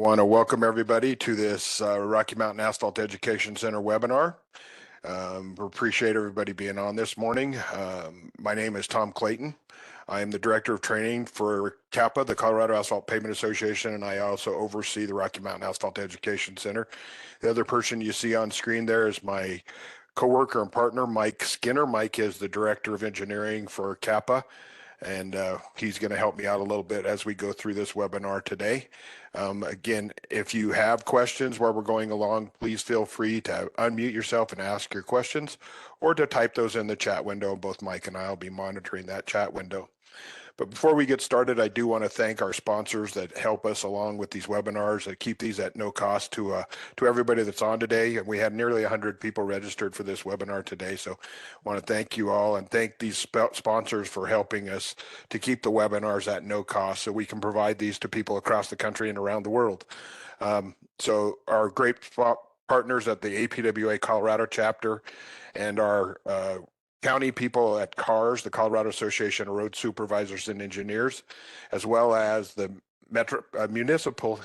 want to welcome everybody to this Rocky Mountain Asphalt Education Center webinar. We appreciate everybody being on this morning. My name is Tom Clayton. I am the Director of Training for CAPA, the Colorado Asphalt Paving Association, and I also oversee the Rocky Mountain Asphalt Education Center. The other person you see on screen there is my coworker and partner, Mike Skinner. Mike is the Director of Engineering for CAPA, and he's going to help me out a little bit as we go through this webinar today. Again, if you have questions while we're going along, please feel free to unmute yourself and ask your questions, or to type those in the chat window. Both Mike and I will be monitoring that chat window. But before we get started, I do want to thank our sponsors that help us along with these webinars, that keep these at no cost to everybody that's on today. And we had nearly 100 people registered for this webinar today. So I want to thank you all and thank these sponsors for helping us to keep the webinars at no cost so we can provide these to people across the country and around the world. So our great partners at the APWA Colorado chapter and our county people at CARS, the Colorado Association of Road Supervisors and Engineers, as well as the municipal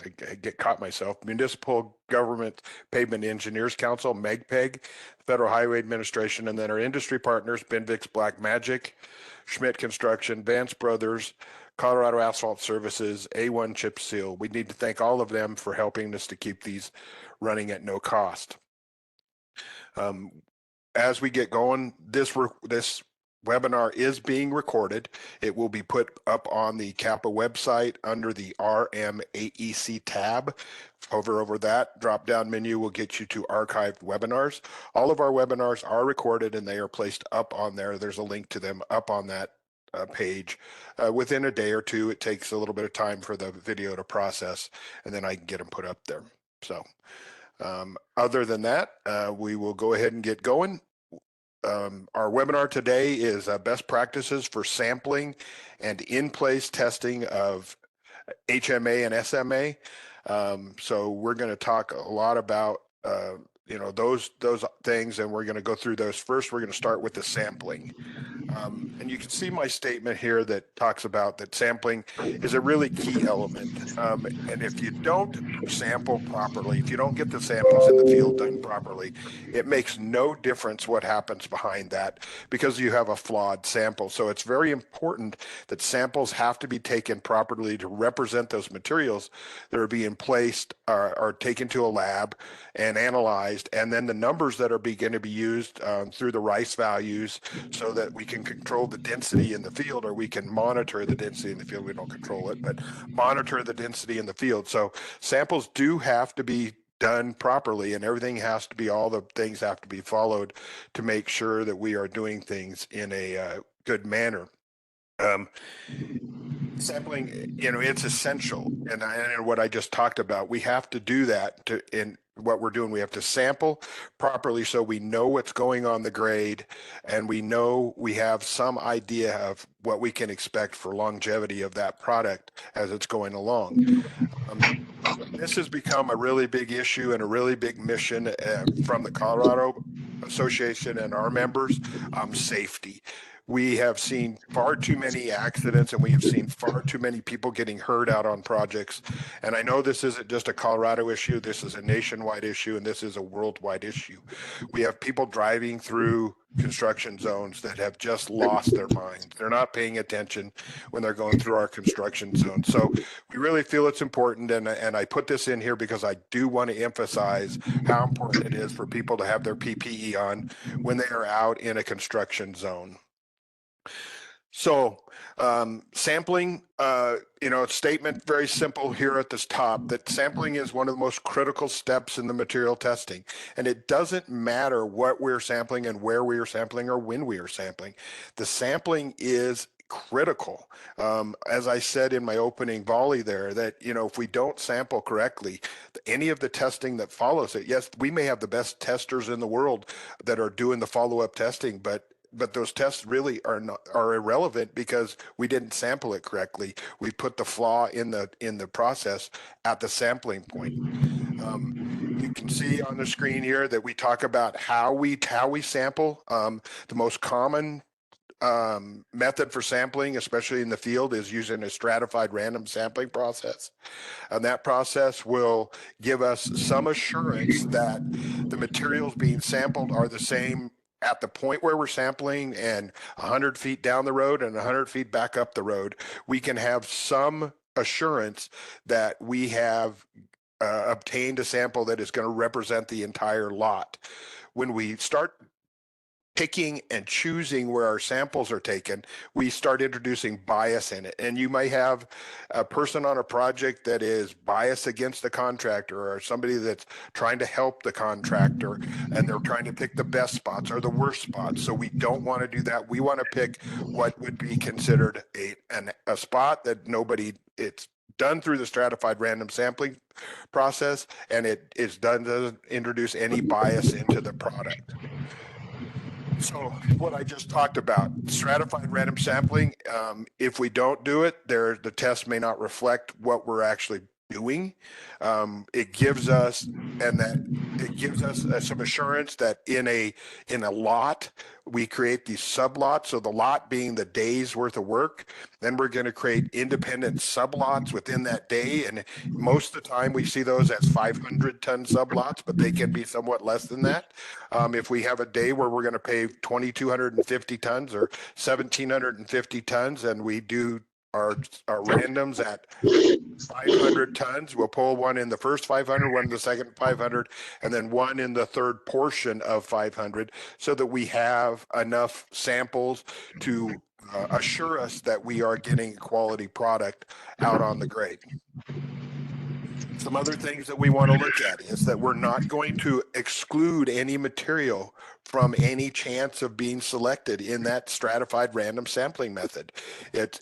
government pavement engineers council, MEGPEG, Federal Highway Administration, and then our industry partners, Benvix Black Magic, Schmidt Construction, Vance Brothers, Colorado Asphalt Services, A1 Chip Seal. We need to thank all of them for helping us to keep these running at no cost. As we get going, this webinar is being recorded. It will be put up on the CAPA website under the RMAEC tab. Hover over that drop-down menu will get you to archived webinars. All of our webinars are recorded and they are placed up on there. There's a link to them up on that page. Within a day or two, it takes a little bit of time for the video to process, and then I can get them put up there. So other than that, we will go ahead and get going. Our webinar today is best practices for sampling and in-place testing of HMA and SMA. So we're going to talk a lot about those things, and we're going to go through those. First, we're going to start with the sampling. And you can see my statement here that talks about that sampling is a really key element. And if you don't sample properly, if you don't get the samples in the field done properly, it makes no difference what happens behind that because you have a flawed sample. So it's very important that samples have to be taken properly to represent those materials that are being placed are taken to a lab and analyzed, and then the numbers that are going to be used through the RICE values so that we can control the density in the field, or we can monitor the density in the field. We don't control it, but monitor the density in the field. So samples do have to be done properly, and everything has to be, all the things have to be followed to make sure that we are doing things in a good manner. Sampling, it's essential, and what I just talked about, we have to do that in what we're doing. We have to sample properly so we know what's going on the grade, and we know we have some idea of what we can expect for longevity of that product as it's going along. This has become a really big issue and a really big mission from the Colorado Association and our members, safety. We have seen far too many accidents, and we have seen far too many people getting hurt out on projects. And I know this isn't just a Colorado issue, this is a nationwide issue, and this is a worldwide issue. We have people driving through construction zones that have just lost their minds. They're not paying attention when they're going through our construction zone. So we really feel it's important, and I put this in here because I do want to emphasize how important it is for people to have their PPE on when they are out in a construction zone. So sampling, statement very simple here at this top, that sampling is one of the most critical steps in the material testing. And it doesn't matter what we're sampling and where we are sampling or when we are sampling. The sampling is critical. As I said in my opening volley there, that, if we don't sample correctly, any of the testing that follows it, yes, we may have the best testers in the world that are doing the follow-up testing, but those tests really are irrelevant because we didn't sample it correctly. We put the flaw in the process at the sampling point. You can see on the screen here that we talk about how we sample. The most common method for sampling, especially in the field, is using a stratified random sampling process. And that process will give us some assurance that the materials being sampled are the same at the point where we're sampling and 100 feet down the road and 100 feet back up the road. We can have some assurance that we have obtained a sample that is going to represent the entire lot. When we start picking and choosing where our samples are taken, we start introducing bias in it. And you may have a person on a project that is biased against the contractor, or somebody that's trying to help the contractor, and they're trying to pick the best spots or the worst spots. So we don't want to do that. We want to pick what would be considered a spot that it's done through the stratified random sampling process, and it is done, doesn't introduce any bias into the product. So what I just talked about, stratified random sampling, if we don't do it, the test may not reflect what we're actually doing. It gives us some assurance that in a lot we create these sublots. So the lot being the day's worth of work, then we're going to create independent sublots within that day. And most of the time we see those as 500-ton sublots, but they can be somewhat less than that. If we have a day where we're going to pave 2,250 tons or 1,750 tons, and we do our randoms at 500 tons, we'll pull one in the first 500, one in the second 500, and then one in the third portion of 500, so that we have enough samples to assure us that we are getting a quality product out on the grade. Some other things that we want to look at is that we're not going to exclude any material from any chance of being selected in that stratified random sampling method. It's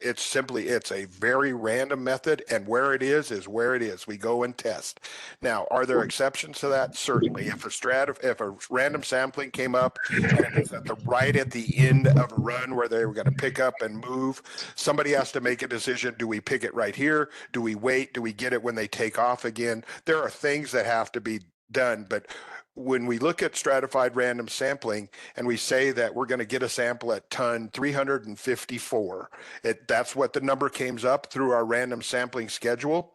a very random method, and where it is where it is. We go and test. Now, are there exceptions to that? Certainly. If a random sampling came up and it was right at the end of a run where they were going to pick up and move, somebody has to make a decision. Do we pick it right here? Do we wait? Do we get it when they take off again? There are things that have to be done, but when we look at stratified random sampling and we say that we're going to get a sample at ton 354, that's what the number came up through our random sampling schedule.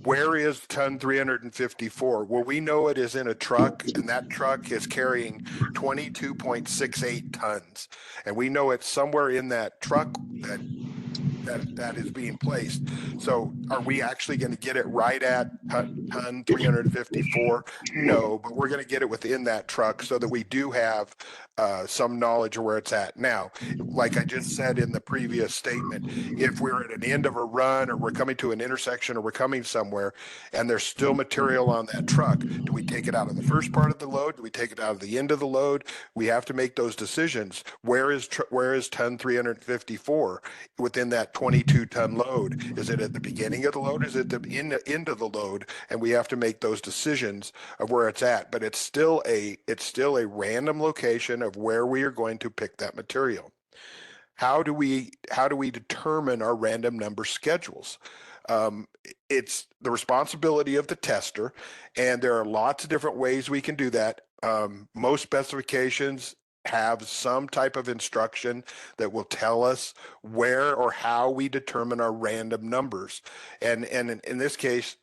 Where is ton 354? Well, we know it is in a truck, and that truck is carrying 22.68 tons, and we know it's somewhere in that truck that is being placed. So are we actually going to get it right at ton 354? No, but we're going to get it within that truck so that we do have some knowledge of where it's at. Now, like I just said in the previous statement, if we're at an end of a run, or we're coming to an intersection, or we're coming somewhere and there's still material on that truck, do we take it out of the first part of the load? Do we take it out of the end of the load? We have to make those decisions. Where is ton 354 within that 22-ton load? Is it at the beginning of the load? Is it at the end of the load? And we have to make those decisions of where it's at. But it's still a random location of where we are going to pick that material. How do we determine our random number schedules? It's the responsibility of the tester, and there are lots of different ways we can do that. Most specifications have some type of instruction that will tell us where or how we determine our random numbers. And in this case,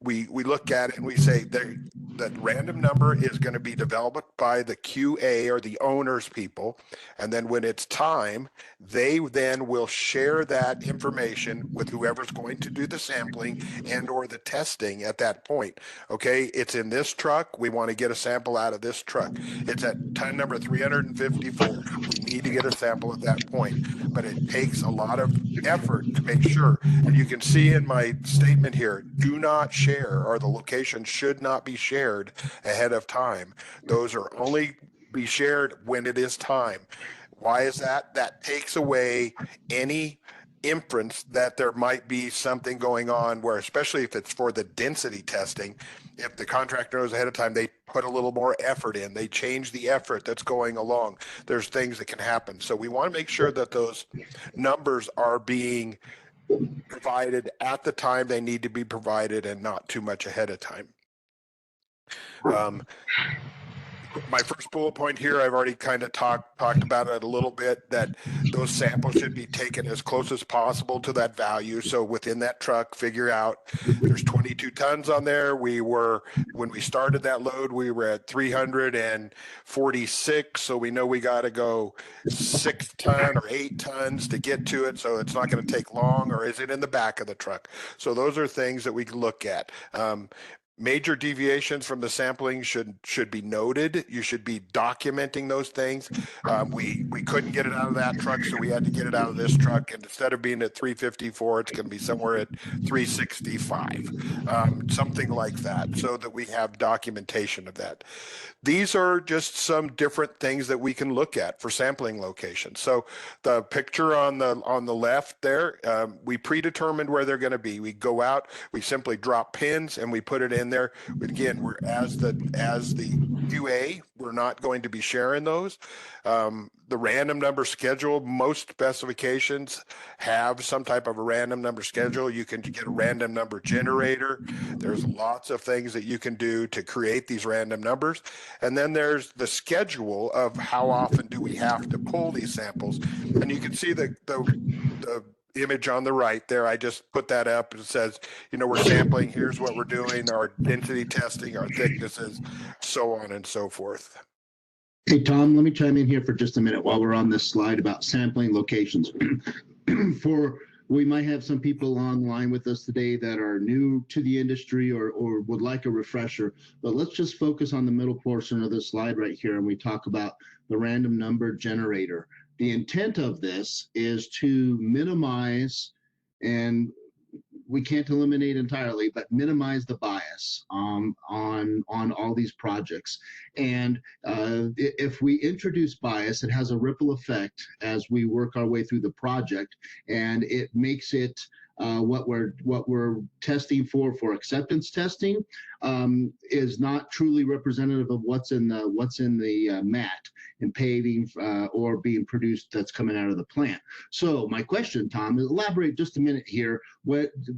we look at it and we say that random number is going to be developed by the QA, or the owners people, and then when it's time, they then will share that information with whoever's going to do the sampling and or the testing at that point. Okay, it's in this truck. We want to get a sample out of this truck. It's at ton number 354. We need to get a sample at that point. But it takes a lot of effort to make sure. And you can see in my statement here, do not share, or the location should not be shared ahead of time. Those are only be shared when it is time. Why is that? That takes away any inference that there might be something going on where, especially if it's for the density testing, if the contractor knows ahead of time, they put a little more effort in, they change the effort that's going along. There's things that can happen. So we want to make sure that those numbers are being provided at the time they need to be provided, and not too much ahead of time. My first bullet point here, I've already kind of talked about it a little bit, that those samples should be taken as close as possible to that value. So within that truck, figure out there's 22 tons on there. When we started that load, we were at 346. So we know we got to go 6 ton or 8 tons to get to it. So it's not going to take long. Or is it in the back of the truck? So those are things that we can look at. Major deviations from the sampling should be noted. You should be documenting those things. We couldn't get it out of that truck, so we had to get it out of this truck. And instead of being at 354, it's going to be somewhere at 365, something like that, so that we have documentation of that. These are just some different things that we can look at for sampling locations. So the picture on the left there, we predetermined where they're going to be. We go out, we simply drop pins, and we put it in there. Again, we're as the QA, we're not going to be sharing those. The random number schedule, most specifications have some type of a random number schedule. You can get a random number generator. There's lots of things that you can do to create these random numbers. And then there's the schedule of how often do we have to pull these samples. And you can see the image on the right there. I just put that up. It says, we're sampling. Here's what we're doing, our density testing, our thicknesses, so on and so forth. Hey, Tom, let me chime in here for just a minute while we're on this slide about sampling locations. We might have some people online with us today that are new to the industry or would like a refresher, but let's just focus on the middle portion of this slide right here, and we talk about the random number generator. The intent of this is to minimize, and we can't eliminate entirely, but minimize the bias on all these projects. And if we introduce bias, it has a ripple effect as we work our way through the project, and it makes it what we're testing for acceptance testing is not truly representative of what's in the mat and paving or being produced that's coming out of the plant. So my question, Tom, is elaborate just a minute here.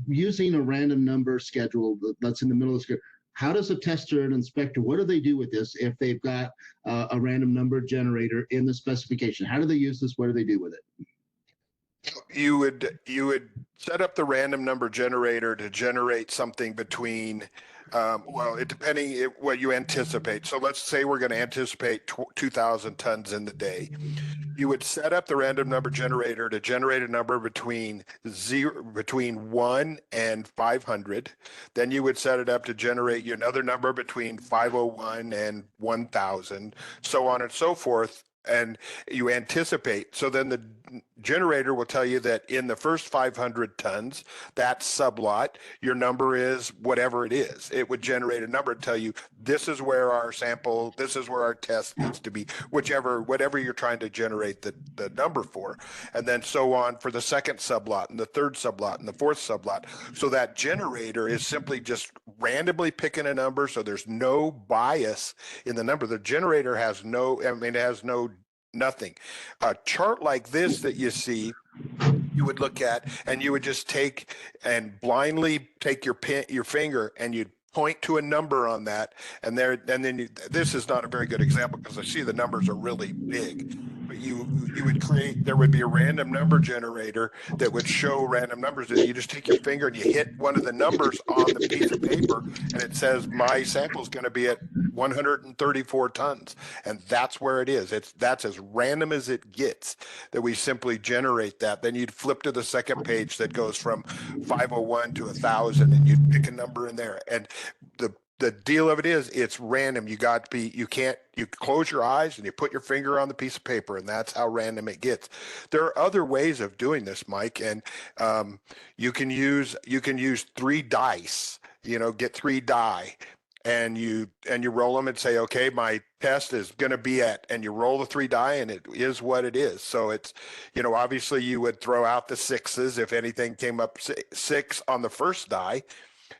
Using a random number schedule that's in the middle of the schedule, how does a tester and inspector, what do they do with this if they've got a random number generator in the specification? How do they use this? What do they do with it? You would set up the random number generator to generate something between, depending what you anticipate. So let's say we're going to anticipate 2,000 tons in the day. You would set up the random number generator to generate a number between 1 and 500. Then you would set it up to generate you another number between 501 and 1,000, so on and so forth. And you anticipate. So then the generator will tell you that in the first 500 tons, that sublot, your number is whatever it is. It would generate a number and tell you, this is where our sample, this is where our test needs to be, whatever you're trying to generate the number for. And then so on for the second sublot and the third sublot and the fourth sublot. So that generator is simply just randomly picking a number. So there's no bias in the number. The generator has nothing. A chart like this that you see, you would look at, and you would just take and blindly take your finger, and you'd point to a number on that, and this is not a very good example because I see the numbers are really big. But there would be a random number generator that would show random numbers, and you just take your finger and you hit one of the numbers on the piece of paper, and it says my sample is going to be at 134 tons, and that's where it is. That's as random as it gets, that we simply generate that. Then you'd flip to the second page that goes from 501 to 1,000, and you'd pick a number in there. And the deal of it is, it's random. You close your eyes and you put your finger on the piece of paper, and that's how random it gets. There are other ways of doing this, Mike, and you can use 3 dice. Get 3 die, and you roll them and say, okay, my test is going to be at, and you roll the 3 die, and it is what it is. So it's, obviously you would throw out the 6s if anything came up 6 on the first die.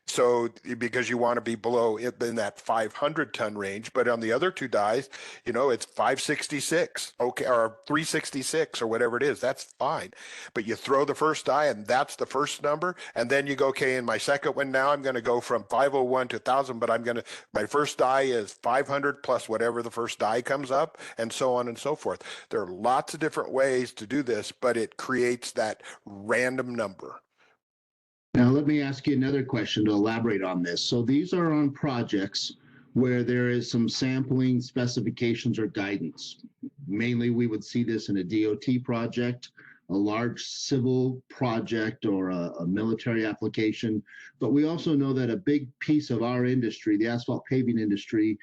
So because you want to be below it in that 500-ton range, but on the other two dies, it's 566, okay, or 366 or whatever it is. That's fine. But you throw the first die and that's the first number. And then you go, okay, in my second one now, I'm going to go from 501 to 1,000, but my first die is 500 plus whatever the first die comes up, and so on and so forth. There are lots of different ways to do this, but it creates that random number. Now, let me ask you another question to elaborate on this. So these are on projects where there is some sampling specifications or guidance. Mainly, we would see this in a DOT project, a large civil project, or a military application. But we also know that a big piece of our industry, the asphalt paving industry,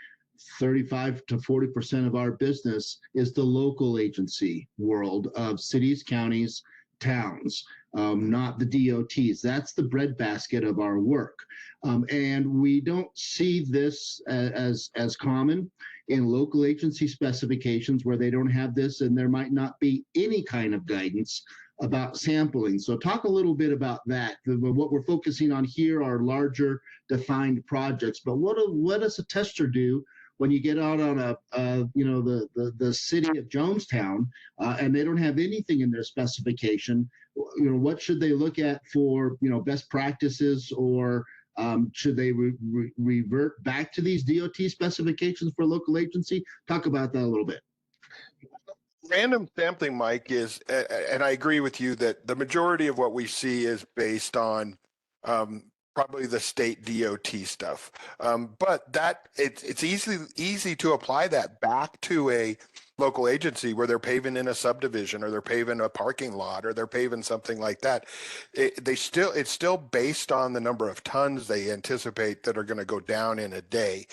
35 to 40% of our business is the local agency world of cities, counties, towns, not the DOTs. That's the breadbasket of our work. And we don't see this as common in local agency specifications where they don't have this, and there might not be any kind of guidance about sampling. So talk a little bit about that. What we're focusing on here are larger defined projects, but what does a tester do when you get out on the city of Jonestown and they don't have anything in their specification? What should they look at for best practices, or should they revert back to these DOT specifications for local agency? Talk about that a little bit. Random sampling, Mike, and I agree with you that the majority of what we see is based on probably the state DOT stuff. But it's easy to apply that back to a local agency where they're paving in a subdivision, or they're paving a parking lot, or they're paving something like that. It's still based on the number of tons they anticipate that are going to go down in a day.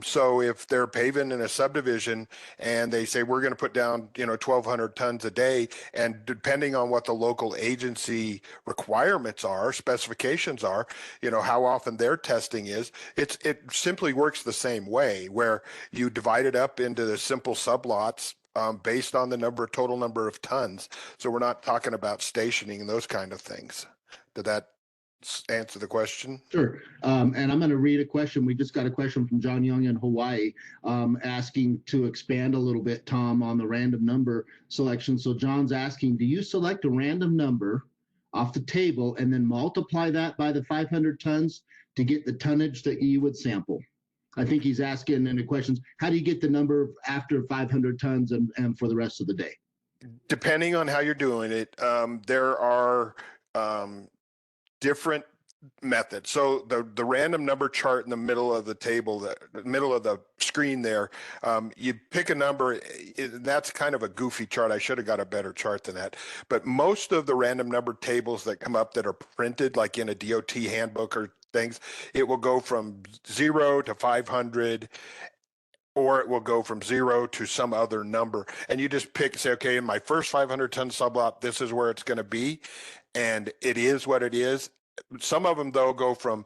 So if they're paving in a subdivision and they say we're going to put down 1,200 tons a day, and depending on what the local agency requirements are, specifications are, how often their testing is, it simply works the same way, where you divide it up into the simple sublots based on the total number of tons. So we're not talking about stationing and those kind of things. Did that answer the question? Sure. And I'm going to read a question. We just got a question from John Young in Hawaii asking to expand a little bit, Tom, on the random number selection. So John's asking, do you select a random number off the table and then multiply that by the 500 tons to get the tonnage that you would sample? I think he's asking in the questions, how do you get the number after 500 tons and for the rest of the day? Depending on how you're doing it, there are different methods. So the random number chart in the middle of the table, the middle of the screen there, you pick a number. That's kind of a goofy chart. I should have got a better chart than that. But most of the random number tables that come up that are printed, like in a DOT handbook or things, it will go from 0 to 500, or it will go from 0 to some other number. And you just say, okay, in my first 500-ton sublot, this is where it's going to be. And it is what it is. Some of them, though, go from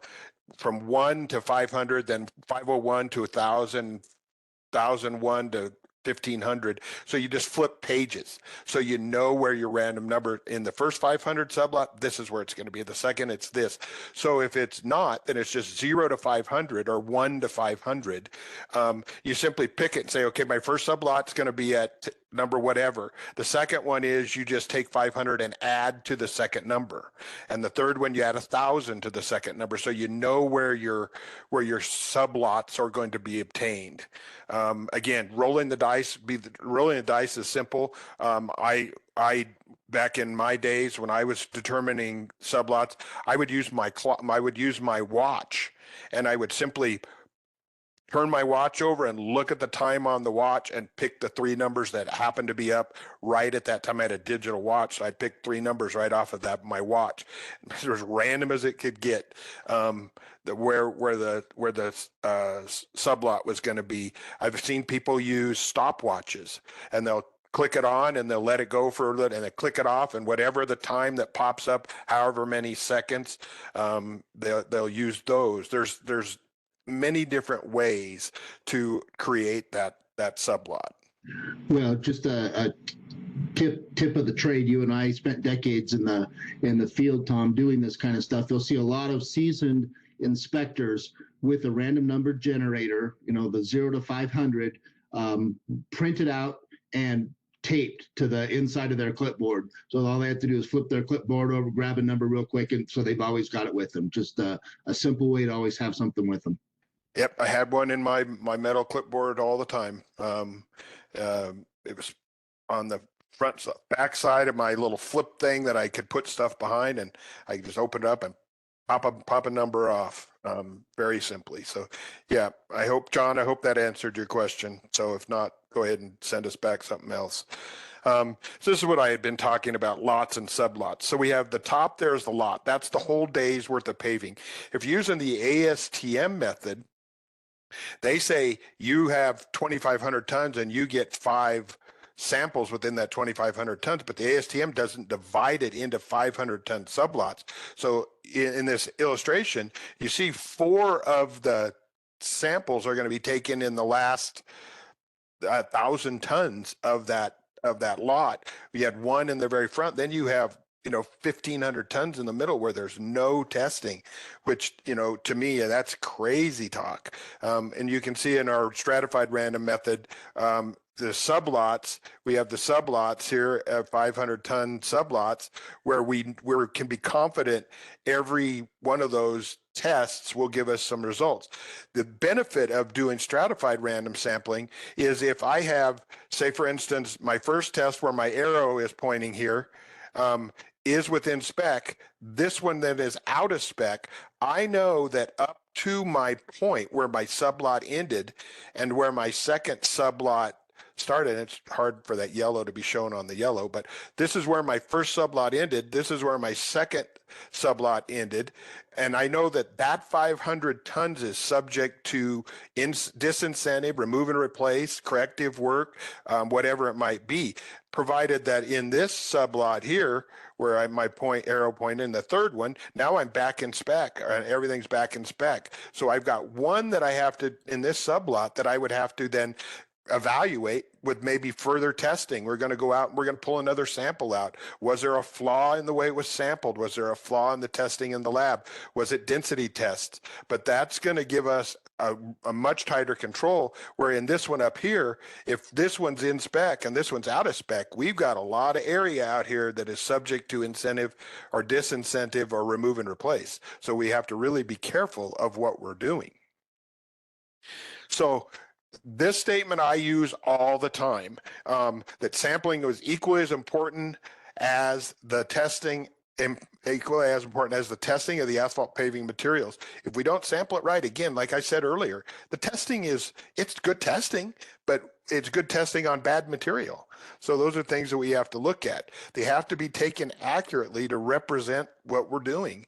1 to 500, then 501 to 1,000, 1,001 to 1,500. So you just flip pages. So you know where your random number in the first 500 sublot, this is where it's going to be. The second, it's this. So if it's not, then it's just 0 to 500 or 1 to 500. You simply pick it and say, okay, my first sublot's going to be at number whatever. The second one is you just take 500 and add to the second number. And the third one, you add 1,000 to the second number. So you know where your sublots are going to be obtained. Again, rolling the dice is simple. I back in my days when I was determining sublots, I would use my watch, and I would simply turn my watch over and look at the time on the watch and pick the 3 numbers that happened to be up right at that time. I had a digital watch, so I'd pick 3 numbers right off of that my watch. It was as random as it could get. Where the sublot was going to be. I've seen people use stopwatches, and they'll click it on and they'll let it go for a little, and they click it off, and whatever the time that pops up, however many seconds, they'll use those. There's many different ways to create that sublot. Well, just a tip of the trade. You and I spent decades in the field, Tom, doing this kind of stuff. You'll see a lot of seasoned inspectors with a random number generator, the 0 to 500, printed out and taped to the inside of their clipboard. So all they have to do is flip their clipboard over, grab a number real quick, and so they've always got it with them. Just a simple way to always have something with them. Yep, I had one in my metal clipboard all the time. It was on the back side of my little flip thing that I could put stuff behind, and I could just open it up and pop a number off, very simply. So yeah, John, I hope that answered your question. So if not, go ahead and send us back something else. So this is what I had been talking about, lots and sublots. So we have the top, there's the lot. That's the whole day's worth of paving. If you're using the ASTM method, they say you have 2,500 tons and you get 5 samples within that 2,500 tons, but the ASTM doesn't divide it into 500-ton sublots. So in this illustration, you see 4 of the samples are going to be taken in the last 1,000 tons of that lot. You had 1 in the very front, then you have 1,500 tons in the middle where there's no testing, which, to me, that's crazy talk. And you can see in our stratified random method, the sublots, we have the sublots here at 500-ton sublots where we can be confident every one of those tests will give us some results. The benefit of doing stratified random sampling is if I have, say, for instance, my first test where my arrow is pointing here, is within spec. This one that is out of spec, I know that up to my point where my sublot ended and where my second sublot started, it's hard for that yellow to be shown on the yellow, but this is where my first sublot ended. This is where my second sublot ended. And I know that that 500 tons is subject to disincentive, remove and replace, corrective work, whatever it might be, provided that in this sublot here, where my arrow point in the third one, now I'm back in spec, and everything's back in spec. So I've got one that I have to, in this sublot, that I would have to then evaluate with maybe further testing. We're going to go out and we're going to pull another sample out. Was there a flaw in the way it was sampled? Was there a flaw in the testing in the lab? Was it density tests? But that's going to give us a much tighter control, where in this one up here, if this one's in spec and this one's out of spec, we've got a lot of area out here that is subject to incentive or disincentive or remove and replace. So we have to really be careful of what we're doing. So this statement I use all the time, that sampling is equally as important as the testing, and equally as important as the testing of the asphalt paving materials. If we don't sample it right, again, like I said earlier, the testing it's good testing, but it's good testing on bad material. So those are things that we have to look at. They have to be taken accurately to represent what we're doing.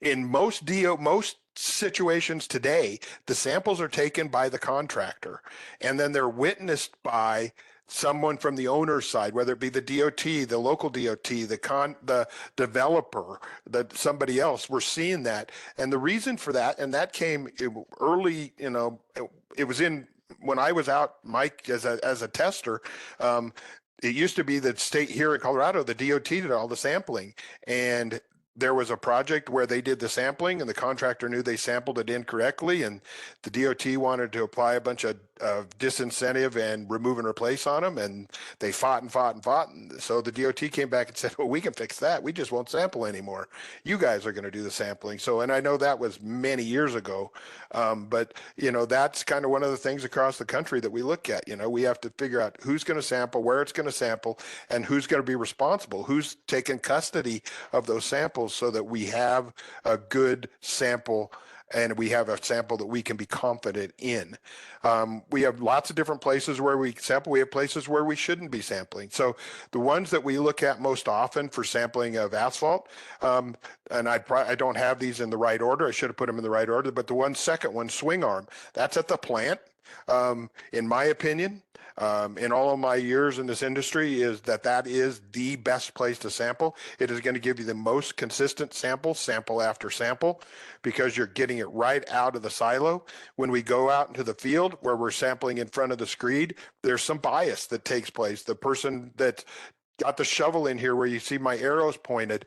In most situations today, the samples are taken by the contractor, and then they're witnessed by someone from the owner's side, whether it be the DOT, the local DOT, the developer, somebody else. We're seeing that. And the reason for that, and that came early, it was when I was out, Mike, as a tester, it used to be the state here in Colorado, the DOT did all the sampling, and there was a project where they did the sampling and the contractor knew they sampled it incorrectly, and the DOT wanted to apply a bunch of disincentive and remove and replace on them, and they fought and fought and fought. And so the DOT came back and said, well, we can fix that. We just won't sample anymore. You guys are going to do the sampling. So, and I know that was many years ago, but that's kind of one of the things across the country that we look at. We have to figure out who's going to sample, where it's going to sample, and who's going to be responsible, who's taking custody of those samples, so that we have a good sample and we have a sample that we can be confident in. We have lots of different places where we sample. We have places where we shouldn't be sampling. So the ones that we look at most often for sampling of asphalt, and I don't have these in the right order. I should have put them in the right order, but the second one, swing arm, that's at the plant. In my opinion, in all of my years in this industry, is that is the best place to sample. It is going to give you the most consistent sample after sample, because you're getting it right out of the silo. When we go out into the field where we're sampling in front of the screed, there's some bias that takes place. The person that's got the shovel in here where you see my arrows pointed.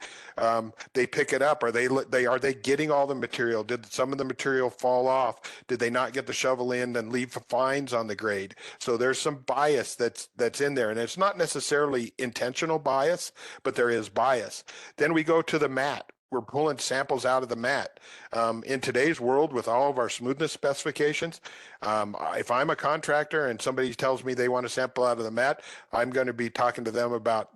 They pick it up. Are they getting all the material? Did some of the material fall off? Did they not get the shovel in and leave fines on the grade? So there's some bias that's in there, and it's not necessarily intentional bias, but there is bias. Then we go to the mat. We're pulling samples out of the mat. In today's world, with all of our smoothness specifications, if I'm a contractor and somebody tells me they want a sample out of the mat, I'm going to be talking to them about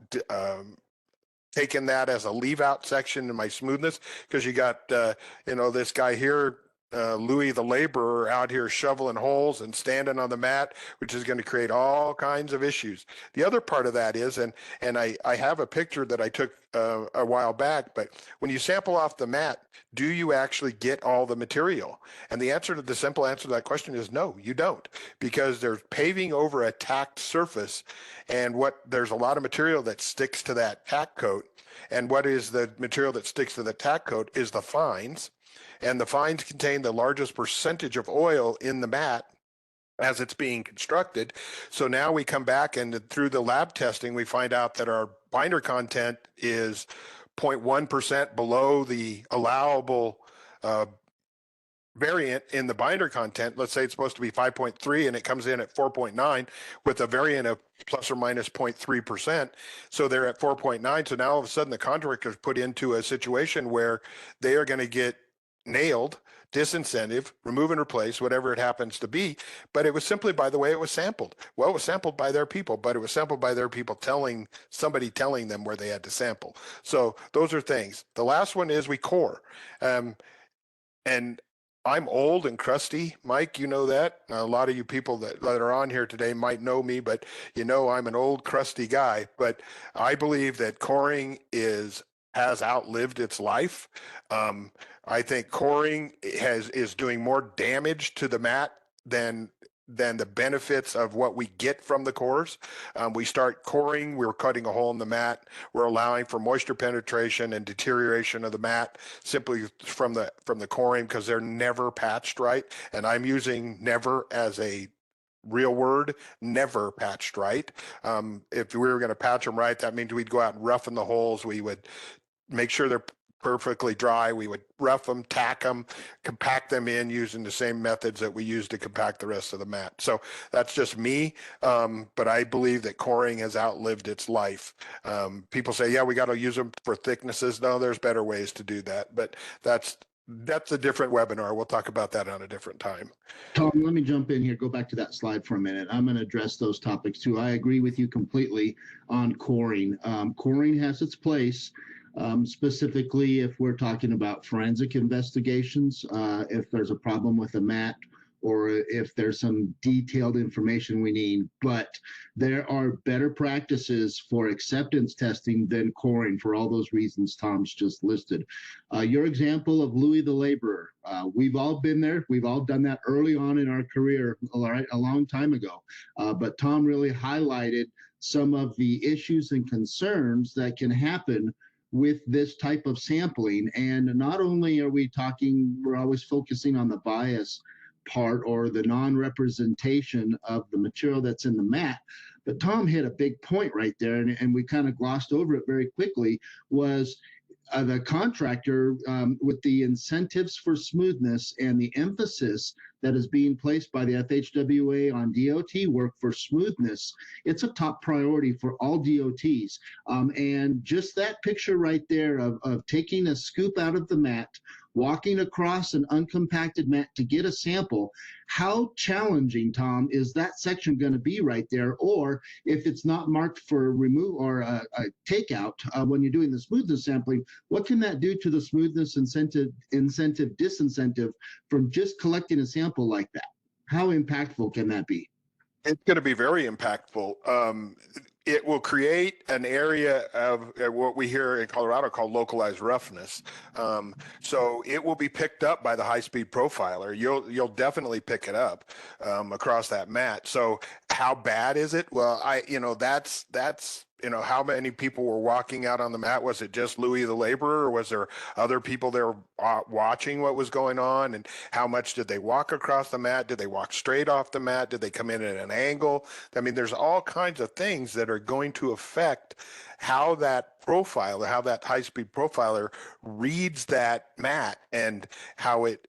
taking that as a leave out section in my smoothness, because you got this guy here, Louis the laborer, out here shoveling holes and standing on the mat, which is going to create all kinds of issues. The other part of that is, and I have a picture that I took a while back, but when you sample off the mat, do you actually get all the material? And the simple answer to that question is no, you don't, because there's paving over a tacked surface, and there's a lot of material that sticks to that tack coat. And what is the material that sticks to the tack coat is the fines. And the fines contain the largest percentage of oil in the mat as it's being constructed. So now we come back, and through the lab testing, we find out that our binder content is 0.1% below the allowable variant in the binder content. Let's say it's supposed to be 5.3 and it comes in at 4.9 with a variant of plus or minus 0.3%. So they're at 4.9. So now all of a sudden the contractor's put into a situation where they are going to get nailed, disincentive, remove and replace, whatever it happens to be. But it was simply by the way it was sampled. Well, it was sampled by their people, but it was sampled by their people telling them where they had to sample. So those are things. The last one is we core. And I'm old and crusty, Mike, you know that. A lot of you people that are on here today might know me, but I'm an old crusty guy. But I believe that coring has outlived its life. I think coring is doing more damage to the mat than the benefits of what we get from the cores. We start coring, we're cutting a hole in the mat, we're allowing for moisture penetration and deterioration of the mat simply from the coring, because they're never patched right. And I'm using never as a real word, never patched right. If we were going to patch them right, that means we'd go out and roughen the holes. We would make sure they're perfectly dry. We would rough them, tack them, compact them in using the same methods that we use to compact the rest of the mat. So that's just me. But I believe that coring has outlived its life. People say, yeah, we got to use them for thicknesses. No, there's better ways to do that. But that's a different webinar. We'll talk about that on a different time. Tom, let me jump in here. Go back to that slide for a minute. I'm going to address those topics too. I agree with you completely on coring. Coring has its place. Specifically, if we're talking about forensic investigations, if there's a problem with a mat, or if there's some detailed information we need. But there are better practices for acceptance testing than coring for all those reasons Tom's just listed. Your example of Louis the laborer, we've all been there. We've all done that early on in our career, a long time ago. But Tom really highlighted some of the issues and concerns that can happen with this type of sampling. And not only are we're always focusing on the bias part or the non-representation of the material that's in the mat, but Tom hit a big point right there, and we kind of glossed over it very quickly, was the contractor with the incentives for smoothness and the emphasis that is being placed by the FHWA on DOT work for smoothness. It's a top priority for all DOTs. And just that picture right there of taking a scoop out of the mat, walking across an uncompacted mat to get a sample, how challenging, Tom, is that section going to be right there? Or if it's not marked for remove or a takeout when you're doing the smoothness sampling, what can that do to the smoothness incentive, disincentive from just collecting a sample like that? How impactful can that be? It's going to be very impactful. It will create an area of what we here in Colorado call localized roughness. So it will be picked up by the high-speed profiler. You'll definitely pick it up across that mat. So how bad is it? Well, that's how many people were walking out on the mat? Was it just Louis the laborer, or was there other people there watching what was going on? And how much did they walk across the mat? Did they walk straight off the mat? Did they come in at an angle? I mean, there's all kinds of things that are going to affect how that profiler, how that high-speed profiler reads that mat, and how it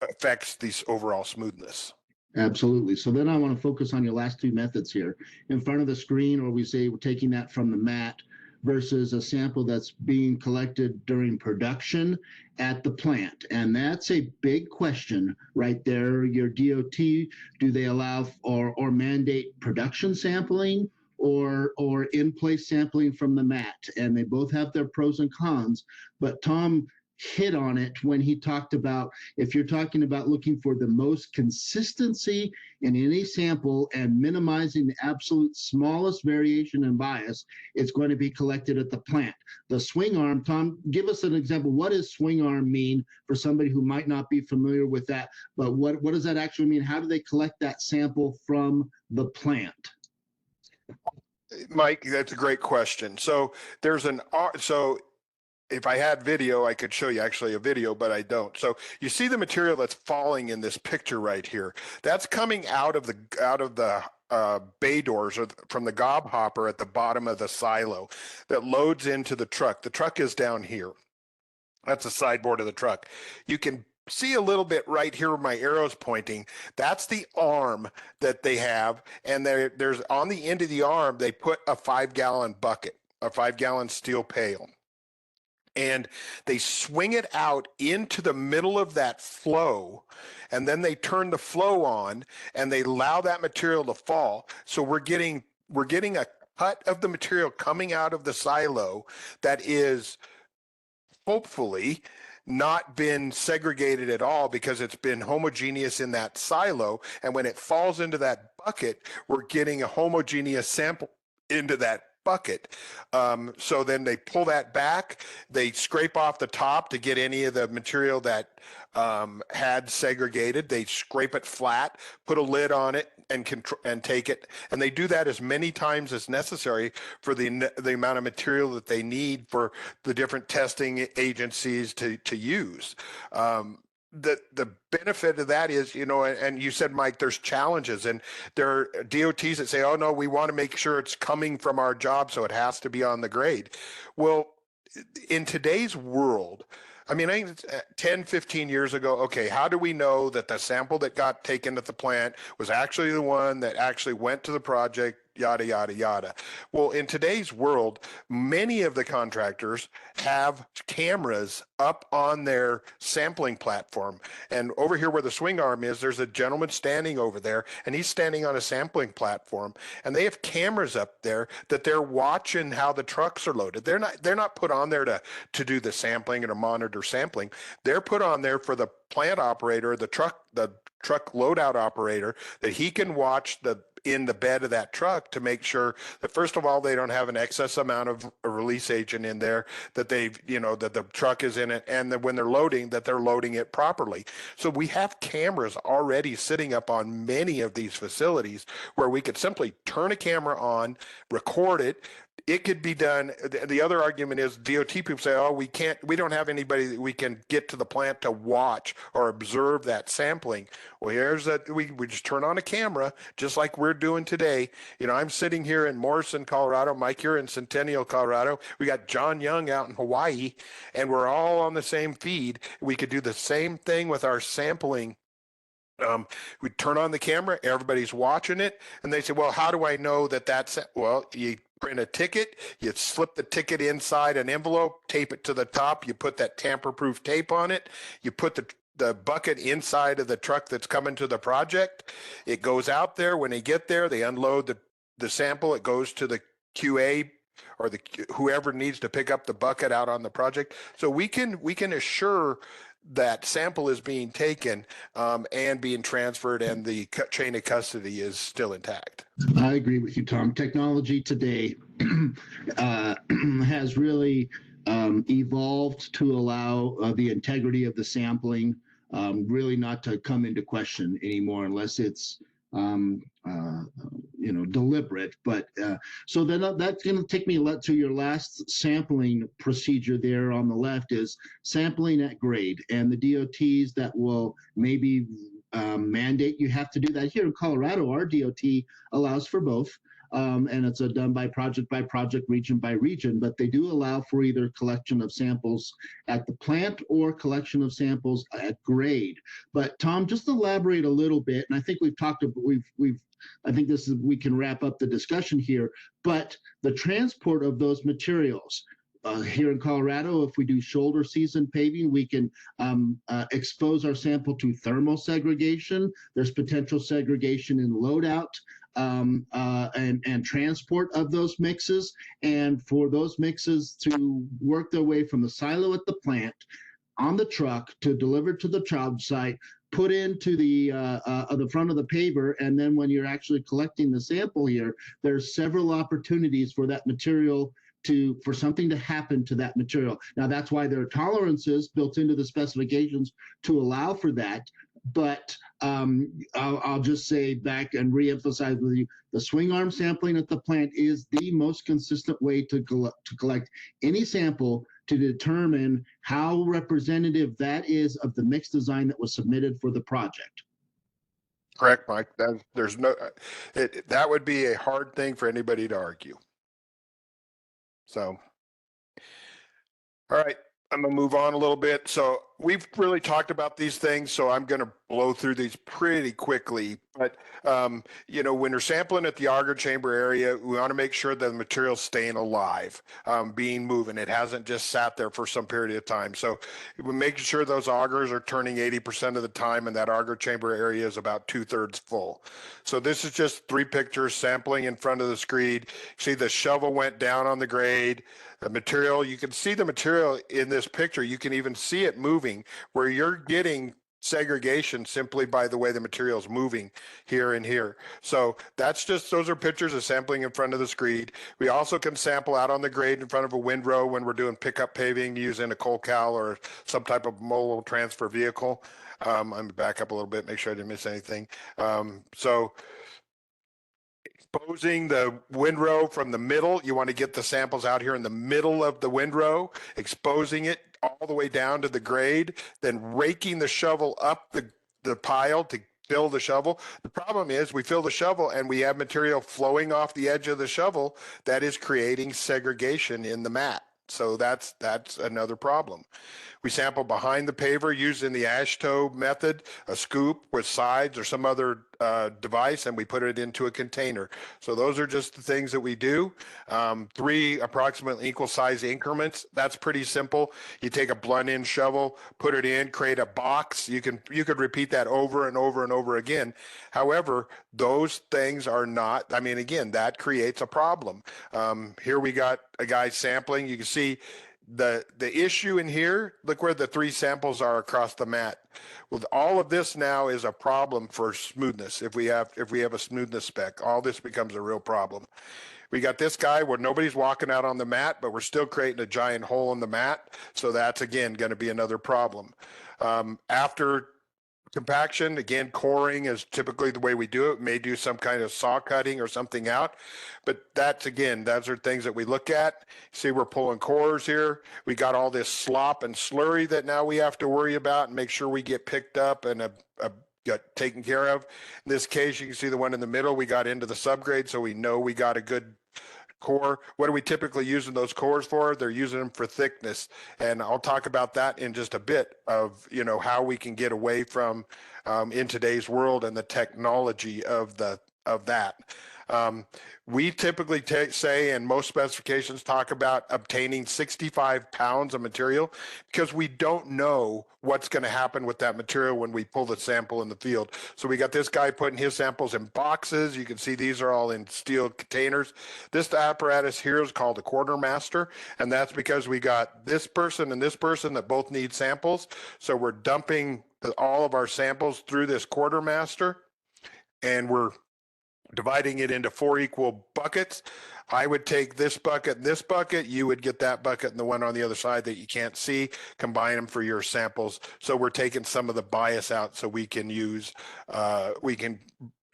affects the overall smoothness. Absolutely. So then I want to focus on your last two methods here. In front of the screen, or we say we're taking that from the mat versus a sample that's being collected during production at the plant. And that's a big question right there. Your DOT, do they allow or mandate production sampling or in-place sampling from the mat? And they both have their pros and cons. But Tom hit on it when he talked about, if you're talking about looking for the most consistency in any sample and minimizing the absolute smallest variation in bias, it's going to be collected at the plant. The swing arm, Tom, give us an example. What does swing arm mean for somebody who might not be familiar with that? But what does that actually mean? How do they collect that sample from the plant? Mike, that's a great question. So if I had video, I could show you actually a video, but I don't. So you see the material that's falling in this picture right here. That's coming out of the bay doors, or from the gob hopper at the bottom of the silo that loads into the truck. The truck is down here. That's the sideboard of the truck. You can see a little bit right here where my arrow's pointing. That's the arm that they have, and there's on the end of the arm they put a 5-gallon bucket, a 5-gallon steel pail. And they swing it out into the middle of that flow, and then they turn the flow on and they allow that material to fall. So we're getting a cut of the material coming out of the silo that is hopefully not been segregated at all, because it's been homogeneous in that silo. And when it falls into that bucket, we're getting a homogeneous sample into that bucket. So then they pull that back, they scrape off the top to get any of the material that had segregated. They scrape it flat, put a lid on it, and take it. And they do that as many times as necessary for the amount of material that they need for the different testing agencies to use. The benefit of that is, and you said, Mike, there's challenges, and there are DOTs that say, oh no, we want to make sure it's coming from our job, so it has to be on the grade. Well, in today's world, I mean, I think 10, 15 years ago, okay, how do we know that the sample that got taken at the plant was actually the one that actually went to the project, yada, yada, yada? Well, in today's world, many of the contractors have cameras up on their sampling platform. And over here where the swing arm is, there's a gentleman standing over there, and he's standing on a sampling platform. And they have cameras up there that they're watching how the trucks are loaded. They're not put on there to do the sampling and to monitor sampling. They're put on there for the plant operator, the truck loadout operator, that he can watch in the bed of that truck to make sure that, first of all, they don't have an excess amount of a release agent in there, that that the truck is in it, and that when they're loading, that they're loading it properly. So we have cameras already sitting up on many of these facilities where we could simply turn a camera on, record it. It could be done. The other argument is DOT people say, oh, we don't have anybody that we can get to the plant to watch or observe that sampling. Well, here's that. We just turn on a camera, just like we're doing today. I'm sitting here in Morrison, Colorado. Mike, you're in Centennial, Colorado. We got John Young out in Hawaii, and we're all on the same feed. We could do the same thing with our sampling. We turn on the camera, everybody's watching it, and they say, well, how do I know that that's, well, you print a ticket, you slip the ticket inside an envelope, tape it to the top, you put that tamper-proof tape on it, you put the bucket inside of the truck that's coming to the project. It goes out there. When they get there, they unload the sample. It goes to the QA or whoever needs to pick up the bucket out on the project. So we can assure that sample is being taken and being transferred, and the chain of custody is still intact. I agree with you, Tom. Technology today has really evolved to allow the integrity of the sampling really not to come into question anymore, unless it's um, deliberate. But so then that's going to take me to your last sampling procedure there on the left is sampling at grade, and the DOTs that will maybe mandate you have to do that. Here in Colorado, our DOT allows for both. And it's done by project, region by region, but they do allow for either collection of samples at the plant or collection of samples at grade. But Tom, just elaborate a little bit, and I think I think we can wrap up the discussion here, but the transport of those materials, here in Colorado, if we do shoulder season paving, we can expose our sample to thermal segregation. There's potential segregation in loadout and transport of those mixes. And for those mixes to work their way from the silo at the plant on the truck to deliver to the job site, put into the front of the paver, and then when you're actually collecting the sample here, there's several opportunities for that material for something to happen to that material. Now, that's why there are tolerances built into the specifications to allow for that. But I'll just say back and reemphasize with you, the swing arm sampling at the plant is the most consistent way to collect any sample to determine how representative that is of the mix design that was submitted for the project. Correct, Mike. There's no, that would be a hard thing for anybody to argue. So, all right, I'm gonna move on a little bit. So we've really talked about these things, so I'm gonna blow through these pretty quickly. But when you're sampling at the auger chamber area, we want to make sure that the material's staying alive, being moving. It hasn't just sat there for some period of time. So we're making sure those augers are turning 80% of the time, and that auger chamber area is about 2/3 full. So this is just 3 pictures sampling in front of the screed. See the shovel went down on the grade. The material, you can see the material in this picture. You can even see it moving where you're getting segregation simply by the way the material is moving here and here. So those are pictures of sampling in front of the screed. We also can sample out on the grade in front of a windrow when we're doing pickup paving using a coal cow or some type of mobile transfer vehicle. I'm gonna back up a little bit, make sure I didn't miss anything. So exposing the windrow from the middle, you want to get the samples out here in the middle of the windrow, exposing it all the way down to the grade, then raking the shovel up the pile to fill the shovel. The problem is we fill the shovel and we have material flowing off the edge of the shovel that is creating segregation in the mat. So that's another problem. We sample behind the paver using the ash toe method, a scoop with sides or some other device, and we put it into a container. So those are just the things that we do. 3 approximately equal size increments. That's pretty simple. You take a blunt end shovel, put it in, create a box. You could repeat that over and over and over again. However, those things are not, again, that creates a problem. Here we got a guy sampling. You can see the issue in here, look where the 3 samples are across the mat. Well, all of this now is a problem for smoothness. If we have a smoothness spec, all this becomes a real problem. We got this guy where nobody's walking out on the mat, but we're still creating a giant hole in the mat. So that's, again, going to be another problem. After compaction, again, coring is typically the way we do it. We may do some kind of saw cutting or something out, but those are things that we look at. See, we're pulling cores here. We got all this slop and slurry that now we have to worry about and make sure we get picked up and got taken care of. In this case, you can see the one in the middle, we got into the subgrade, so we know we got a good core. What are we typically using those cores for? They're using them for thickness. And I'll talk about that in just a bit of, how we can get away from in today's world and the technology of that. We typically say, and most specifications talk about obtaining 65 pounds of material because we don't know what's going to happen with that material when we pull the sample in the field. So we got this guy putting his samples in boxes. You can see these are all in steel containers. This apparatus here is called a quartermaster, and that's because we got this person and this person that both need samples. So we're dumping all of our samples through this quartermaster, and we're dividing it into 4 equal buckets. I would take this bucket and this bucket. You would get that bucket and the one on the other side that you can't see, combine them for your samples. So we're taking some of the bias out so we can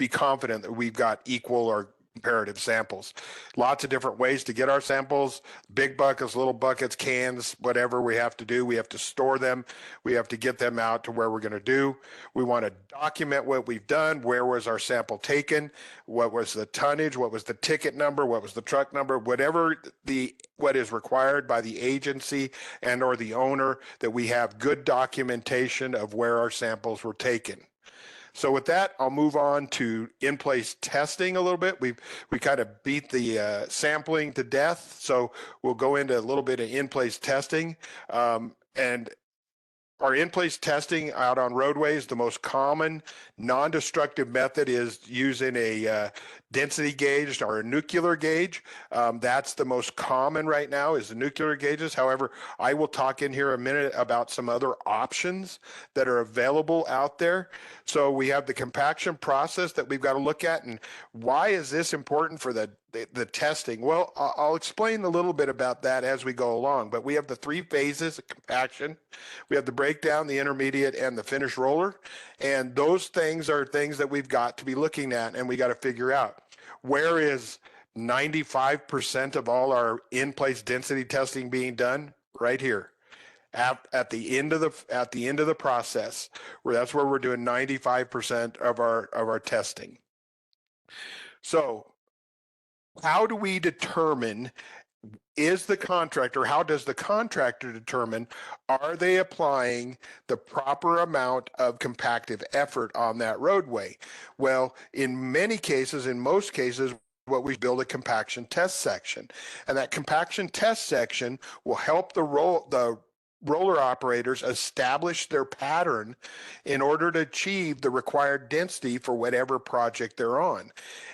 be confident that we've got equal or comparative samples. Lots of different ways to get our samples, big buckets, little buckets, cans, whatever we have to do. We have to store them. We have to get them out to where we're going to do. We want to document what we've done. Where was our sample taken? What was the tonnage? What was the ticket number? What was the truck number? Whatever what is required by the agency and or the owner, that we have good documentation of where our samples were taken. So with that, I'll move on to in-place testing a little bit. We kind of beat the sampling to death, so we'll go into a little bit of in-place testing. And our in-place testing out on roadways, the most common non-destructive method is using a density gauge or a nuclear gauge. That's the most common right now, is the nuclear gauges. However, I will talk in here a minute about some other options that are available out there. So we have the compaction process that we've got to look at. And why is this important for the testing? Well, I'll explain a little bit about that as we go along, but we have the 3 phases of compaction. We have the breakdown, the intermediate, and the finish roller. And those things are things that we've got to be looking at, and we got to figure out where is 95% of all our in-place density testing being done. Right here. At the end of the process, where that's where we're doing 95% of our testing. So how do we determine, how does the contractor determine, are they applying the proper amount of compactive effort on that roadway? Well, in most cases, what we build a compaction test section, and that compaction test section will help the roller operators establish their pattern in order to achieve the required density for whatever project they're on.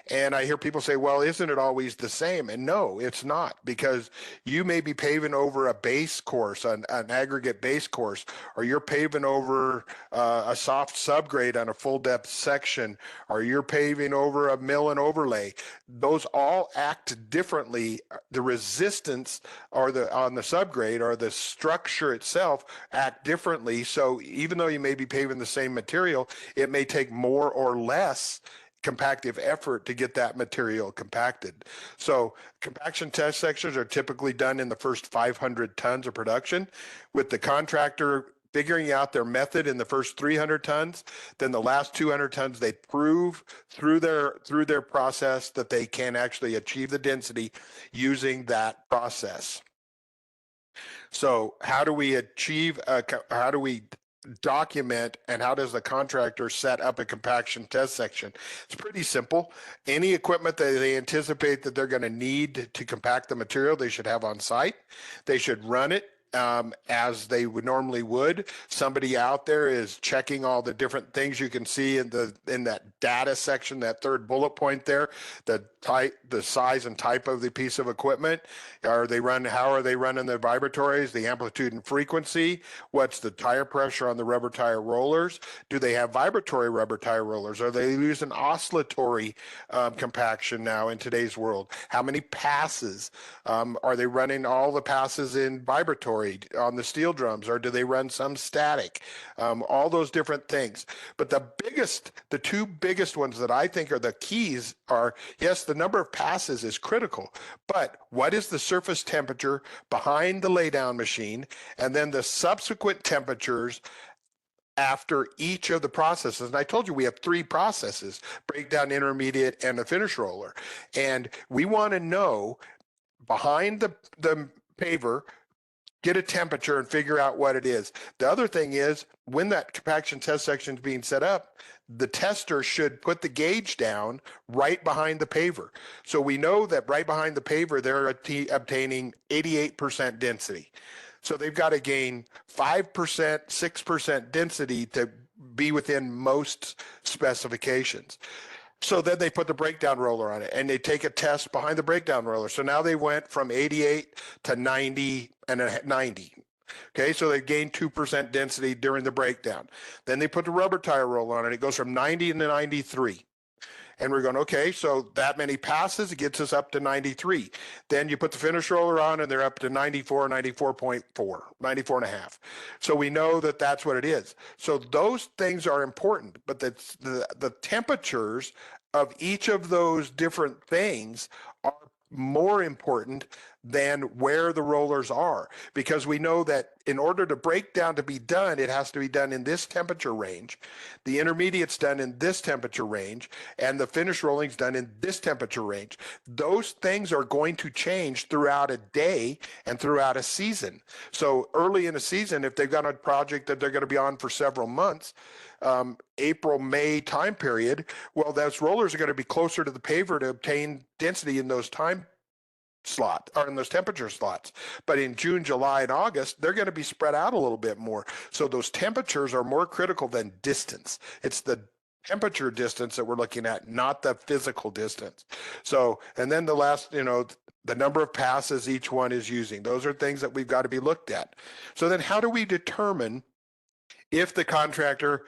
And I hear people say, well, isn't it always the same? And no, it's not, because you may be paving over a base course, an aggregate base course, or you're paving over a soft subgrade on a full depth section, or you're paving over a mill and overlay. Those all act differently. The resistance on the subgrade or the structure itself act differently. So even though you may be paving the same material, it may take more or less compactive effort to get that material compacted. So compaction test sections are typically done in the first 500 tons of production, with the contractor figuring out their method in the first 300 tons. Then the last 200 tons, they prove through their process that they can actually achieve the density using that process. So how do we document, and how does the contractor set up a compaction test section? It's pretty simple. Any equipment that they anticipate that they're going to need to compact the material, they should have on site. They should run it as they would normally would. Somebody out there is checking all the different things you can see in that data section, that third bullet point there, the size and type of the piece of equipment. How are they running the vibratories, the amplitude and frequency? What's the tire pressure on the rubber tire rollers? Do they have vibratory rubber tire rollers? Are they using oscillatory compaction now in today's world? How many passes? Are they running all the passes in vibratory on the steel drums, or do they run some static? All those different things. But the 2 biggest ones that I think are the keys are, yes, the number of passes is critical, but what is the surface temperature behind the laydown machine, and then the subsequent temperatures after each of the processes. And I told you we have 3 processes: breakdown, intermediate, and the finish roller. And we want to know behind the paver, get a temperature and figure out what it is. The other thing is, when that compaction test section is being set up, the tester should put the gauge down right behind the paver. So we know that right behind the paver, they're obtaining 88% density. So they've got to gain 5%, 6% density to be within most specifications. So then they put the breakdown roller on it, and they take a test behind the breakdown roller. So now they went from 88 to 90 and 90. Okay, so they gained 2% density during the breakdown. Then they put the rubber tire roller on it. It goes from 90 to 93. And we're going, okay, so that many passes, it gets us up to 93. Then you put the finish roller on and they're up to 94, 94.4, 94 and a half. So we know that that's what it is. So those things are important, but the temperatures of each of those different things are more important than where the rollers are, because we know that in order to break down to be done, it has to be done in this temperature range. The intermediate's done in this temperature range, and the finish rolling's done in this temperature range. Those things are going to change throughout a day and throughout a season. So early in a season, if they've got a project that they're going to be on for several months, April, May time period, well, those rollers are going to be closer to the paver to obtain density in those time slot or in those temperature slots. But in June, July, and August, they're going to be spread out a little bit more. So those temperatures are more critical than distance. It's the temperature distance that we're looking at, not the physical distance. So, and then the last, the number of passes each one is using. Those are things that we've got to be looked at. So then how do we determine if the contractor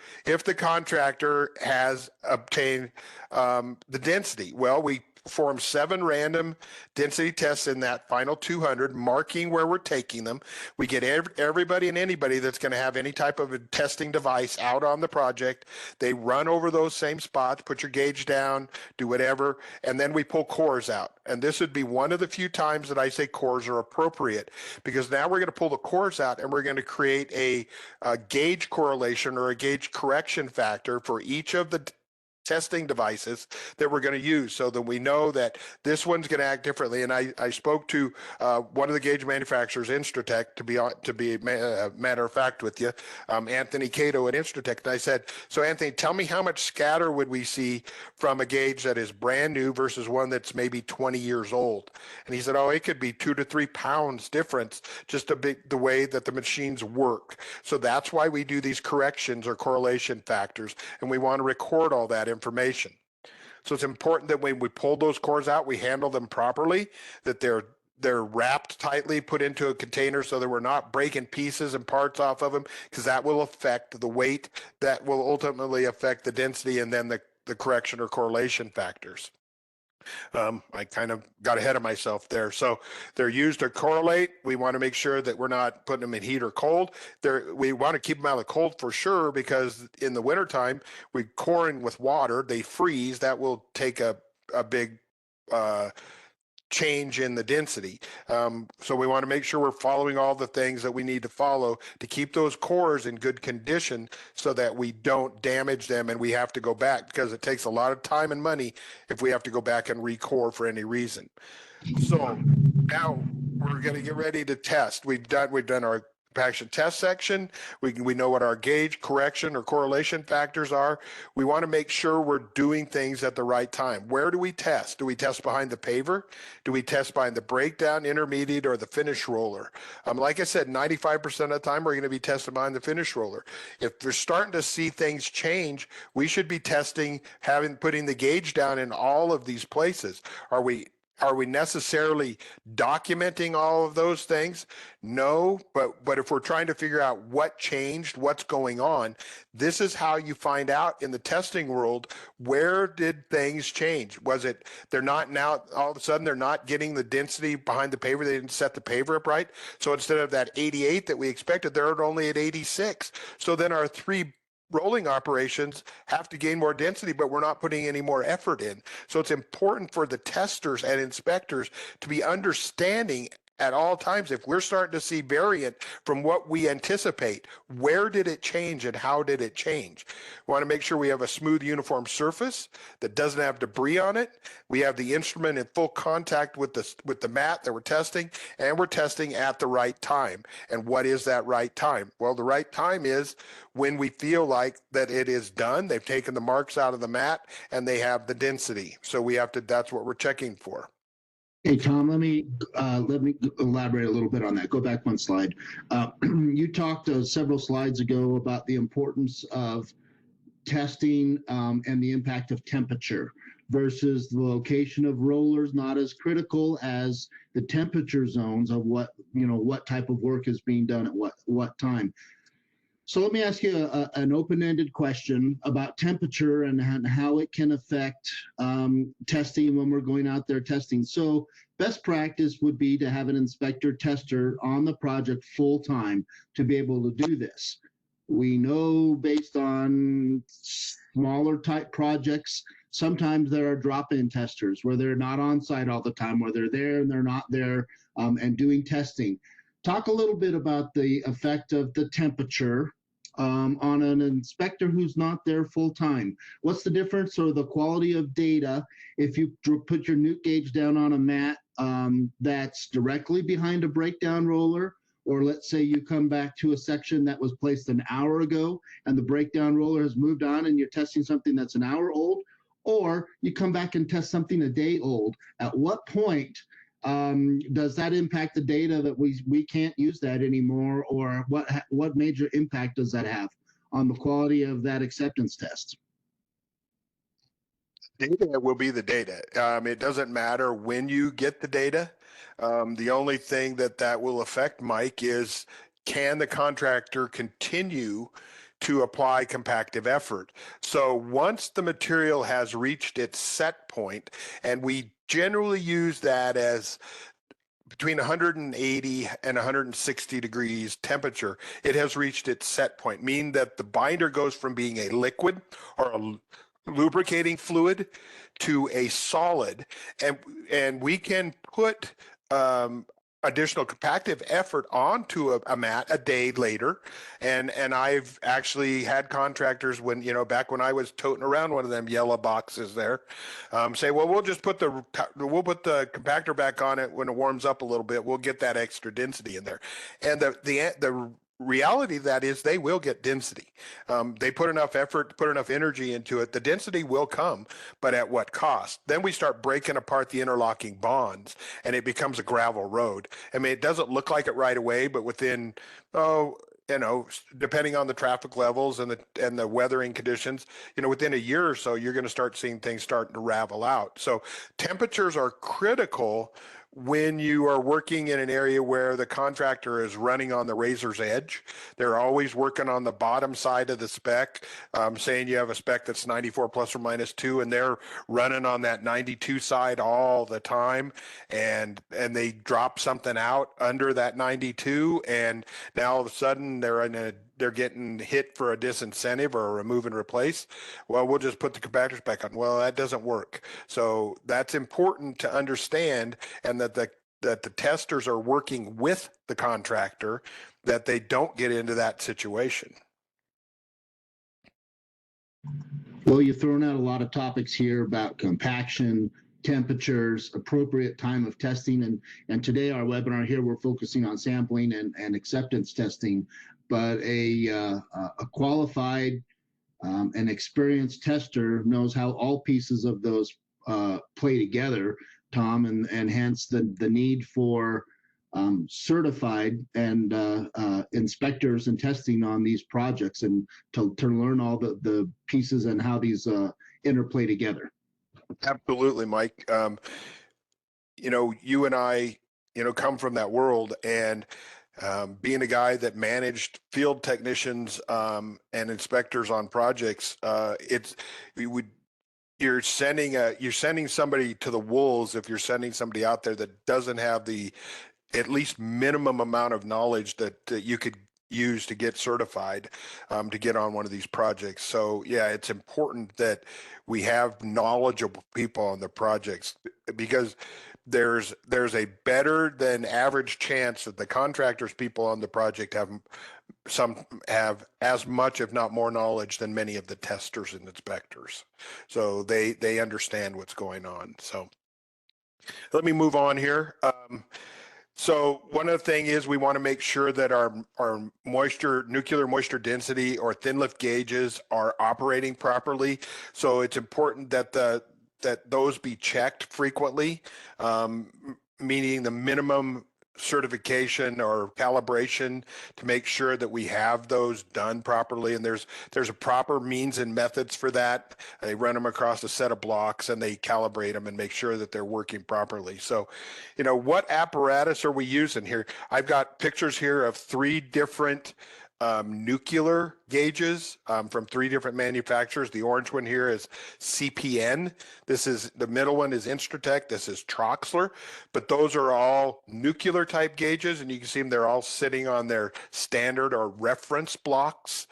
has obtained the density? Well, we perform 7 random density tests in that final 200, marking where we're taking them. We get everybody and anybody that's going to have any type of a testing device out on the project. They run over those same spots, put your gauge down, do whatever, and then we pull cores out. And this would be one of the few times that I say cores are appropriate, because now we're going to pull the cores out and we're going to create a gauge correlation or a gauge correction factor for each of the testing devices that we're going to use, so that we know that this one's going to act differently. And I spoke to one of the gauge manufacturers, Instratech, to be matter of fact with you, Anthony Cato at Instratech. And I said, so Anthony, tell me how much scatter would we see from a gauge that is brand new versus one that's maybe 20 years old? And he said, oh, it could be 2 to 3 pounds difference, just the way that the machines work. So that's why we do these corrections or correlation factors, and we want to record all that information. So it's important that when we pull those cores out, we handle them properly, that they're wrapped tightly, put into a container so that we're not breaking pieces and parts off of them, because that will affect the weight, that will ultimately affect the density, and then the correction or correlation factors. I kind of got ahead of myself there. So they're used to correlate. We want to make sure that we're not putting them in heat or cold. We want to keep them out of the cold for sure, because in the wintertime, we coring with water, they freeze. That will take a big change in the density. So we want to make sure we're following all the things that we need to follow to keep those cores in good condition, so that we don't damage them and we have to go back, because it takes a lot of time and money if we have to go back and recore for any reason. So now we're going to get ready to test. We've done our compaction test section. We know what our gauge correction or correlation factors are. We want to make sure we're doing things at the right time. Where do we test? Do we test behind the paver? Do we test behind the breakdown, intermediate, or the finish roller? Like I said, 95% of the time we're going to be testing behind the finish roller. If we're starting to see things change, we should be testing, putting the gauge down in all of these places. Are we necessarily documenting all of those things? No, but if we're trying to figure out what changed, what's going on, this is how you find out in the testing world, where did things change? Was it they're not now, all of a sudden they're not getting the density behind the paver, they didn't set the paver up right? So instead of that 88 that we expected, they're only at 86. So then our 3 rolling operations have to gain more density, but we're not putting any more effort in. So it's important for the testers and inspectors to be understanding at all times, if we're starting to see variant from what we anticipate, where did it change and how did it change? We want to make sure we have a smooth, uniform surface that doesn't have debris on it. We have the instrument in full contact with the mat that we're testing, and we're testing at the right time. And what is that right time? Well, the right time is when we feel like that it is done, they've taken the marks out of the mat, and they have the density. So that's what we're checking for. Hey, Tom, let me elaborate a little bit on that. Go back one slide. You talked several slides ago about the importance of testing and the impact of temperature versus the location of rollers, not as critical as the temperature zones of what type of work is being done at what time. So let me ask you an open-ended question about temperature and how it can affect testing when we're going out there testing. So best practice would be to have an inspector tester on the project full time to be able to do this. We know based on smaller type projects, sometimes there are drop-in testers where they're not on site all the time, where they're there and they're not there and doing testing. Talk a little bit about the effect of the temperature on an inspector who's not there full time. What's the difference or the quality of data if you put your newt gauge down on a mat that's directly behind a breakdown roller, or let's say you come back to a section that was placed an hour ago and the breakdown roller has moved on and you're testing something that's an hour old, or you come back and test something a day old. At what point does that impact the data that we can't use that anymore, or what major impact does that have on the quality of that acceptance test? Data will be the data. It doesn't matter when you get the data. The only thing that will affect, Mike, is can the contractor continue to apply compactive effort? So once the material has reached its set point, and we generally use that as between 180 and 160 degrees temperature, it has reached its set point, meaning that the binder goes from being a liquid or a lubricating fluid to a solid, and we can put additional compactive effort onto a mat a day later. And I've actually had contractors when, back when I was toting around one of them yellow boxes there, say, well, we'll put the compactor back on it when it warms up a little bit. We'll get that extra density in there. And the reality of that is they will get density. They put enough effort, put enough energy into it. The density will come, but at what cost? Then we start breaking apart the interlocking bonds and it becomes a gravel road. I mean, it doesn't look like it right away, but within, depending on the traffic levels and the weathering conditions, within a year or so, you're going to start seeing things starting to ravel out. So temperatures are critical when you are working in an area where the contractor is running on the razor's edge. They're always working on the bottom side of the spec, saying you have a spec that's 94 plus or minus 2, and they're running on that 92 side all the time, and they drop something out under that 92, and now all of a sudden they're getting hit for a disincentive or a remove and replace. Well, we'll just put the compactors back on. Well, that doesn't work. So that's important to understand, and that the testers are working with the contractor, that they don't get into that situation. Well, you've thrown out a lot of topics here about compaction, temperatures, appropriate time of testing, and today our webinar here we're focusing on sampling and acceptance testing. But a qualified and experienced tester knows how all pieces of those play together, Tom, and hence the need for certified and inspectors and testing on these projects, and to learn all the pieces and how these interplay together. Absolutely, Mike. You and I, come from that world, and being a guy that managed field technicians and inspectors on projects, you're sending somebody to the wolves if you're sending somebody out there that doesn't have the at least minimum amount of knowledge that you could use to get certified, to get on one of these projects. So yeah, it's important that we have knowledgeable people on the projects, because there's a better than average chance that the contractors people on the project have as much, if not more, knowledge than many of the testers and inspectors. So they understand what's going on. So let me move on here. So one of the things is we want to make sure that our nuclear moisture density or thin lift gauges are operating properly. So it's important that those be checked frequently, meaning the minimum certification or calibration to make sure that we have those done properly. And there's a proper means and methods for that. They run them across a set of blocks and they calibrate them and make sure that they're working properly. So, what apparatus are we using here? I've got pictures here of 3 different nuclear gauges from 3 different manufacturers. The orange one here is CPN. This is the middle one is Instratech. This is Troxler, but those are all nuclear type gauges, and you can see them. They're all sitting on their standard or reference blocks.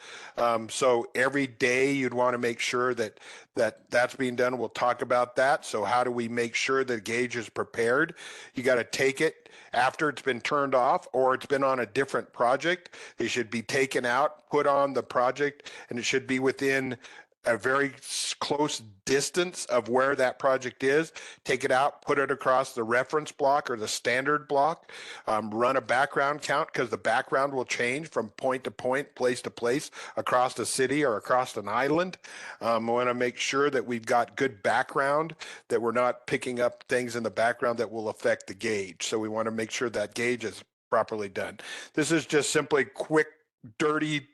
So every day you'd want to make sure that that's being done. We'll talk about that. So how do we make sure the gauge is prepared? You got to take it after it's been turned off or it's been on a different project. It should be taken out, put on the project, and it should be within a very close distance of where that project is. Take it out, put it across the reference block or the standard block, run a background count because the background will change from point to point, place to place, across the city or across an island. We want to make sure that we've got good background, that we're not picking up things in the background that will affect the gauge. So we want to make sure that gauge is properly done. This is just simply quick, dirty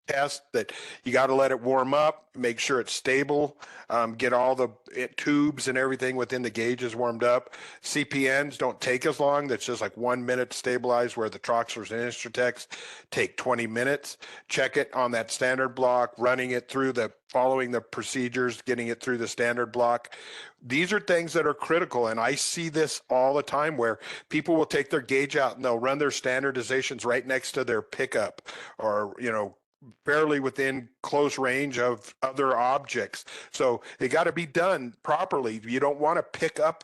test that you got to let it warm up, make sure it's stable, get all the tubes and everything within the gauges warmed up. CPNs don't take as long. That's just like 1 minute to stabilize, where the Troxlers and Instratechs take 20 minutes. Check it on that standard block, running it through following the procedures, getting it through the standard block. These are things that are critical, and I see this all the time where people will take their gauge out and they'll run their standardizations right next to their pickup, or fairly within close range of other objects. So they got to be done properly. You don't want to pick up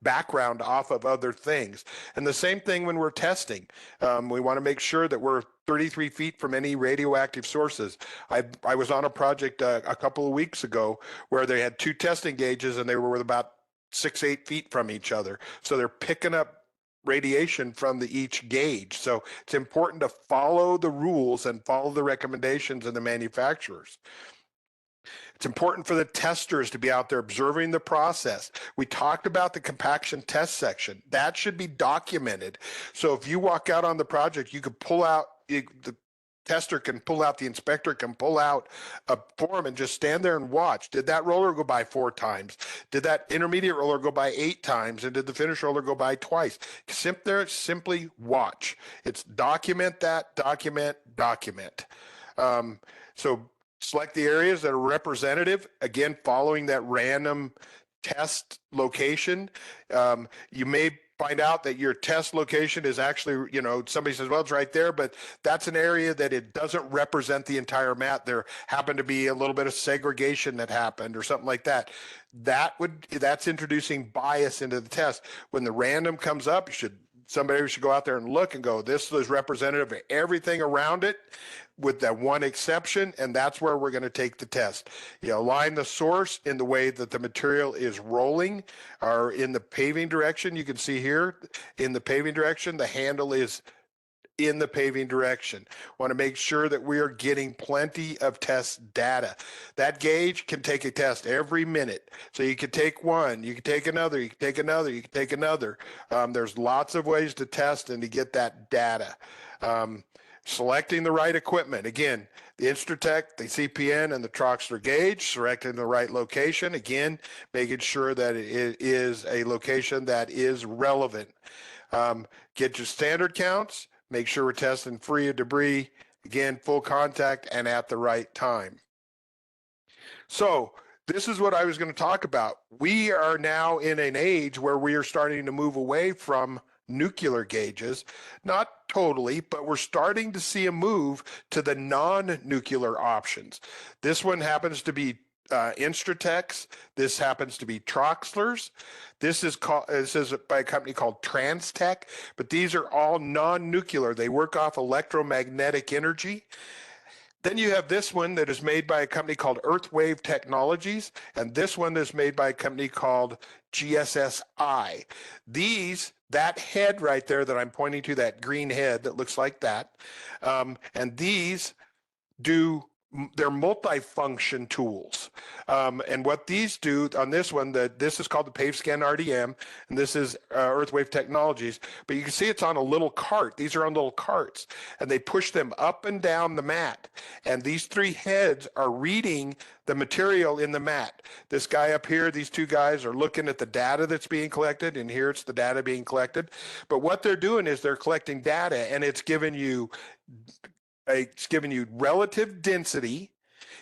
background off of other things. And the same thing when we're testing. We want to make sure that we're 33 feet from any radioactive sources. I was on a project a couple of weeks ago where they had 2 testing gauges and they were about 6-8 feet from each other. So they're picking up radiation from each gauge. So it's important to follow the rules and follow the recommendations of the manufacturers. It's important for the testers to be out there observing the process. We talked about the compaction test section. That should be documented. So if you walk out on the project, you could pull out, the tester can pull out, the inspector can pull out a form and just stand there and watch. Did that roller go by 4 times? Did that intermediate roller go by 8 times? And did the finish roller go by twice? Simply watch. It's document that, document. So select the areas that are representative, again, following that random test location. You may find out that your test location is actually, somebody says, well, it's right there, but that's an area that it doesn't represent the entire mat. There happened to be a little bit of segregation that happened or something like that. That's introducing bias into the test. When the random comes up, somebody should go out there and look and go, this is representative of everything around it with that one exception, and that's where we're going to take the test. Align the source in the way that the material is rolling or in the paving direction. You can see here in the paving direction, the handle is in the paving direction. Want to make sure that we are getting plenty of test data. That gauge can take a test every minute. So you can take one, you can take another, you can take another, you can take another. There's lots of ways to test and to get that data. Selecting the right equipment. Again, the Instratech, the CPN, and the Troxler gauge, selecting the right location. Again, making sure that it is a location that is relevant. Get your standard counts. Make sure we're testing free of debris. Again, full contact and at the right time. So this is what I was going to talk about. We are now in an age where we are starting to move away from nuclear gauges, not totally, but we're starting to see a move to the non-nuclear options. This one happens to be Instratech's. This happens to be Troxler's. This is by a company called Transtech, but these are all non-nuclear. They work off electromagnetic energy. Then you have this one that is made by a company called Earthwave Technologies, and this one is made by a company called GSSI. That head right there that I'm pointing to, that green head that looks like that, and these do they're multi-function tools. And what these do on this one, this is called the PaveScan RDM, and this is Earthwave Technologies. But you can see it's on a little cart. These are on little carts, and they push them up and down the mat. And these three heads are reading the material in the mat. This guy up here, these two guys are looking at the data that's being collected, and here it's the data being collected. But what they're doing is they're collecting data, and it's giving you relative density,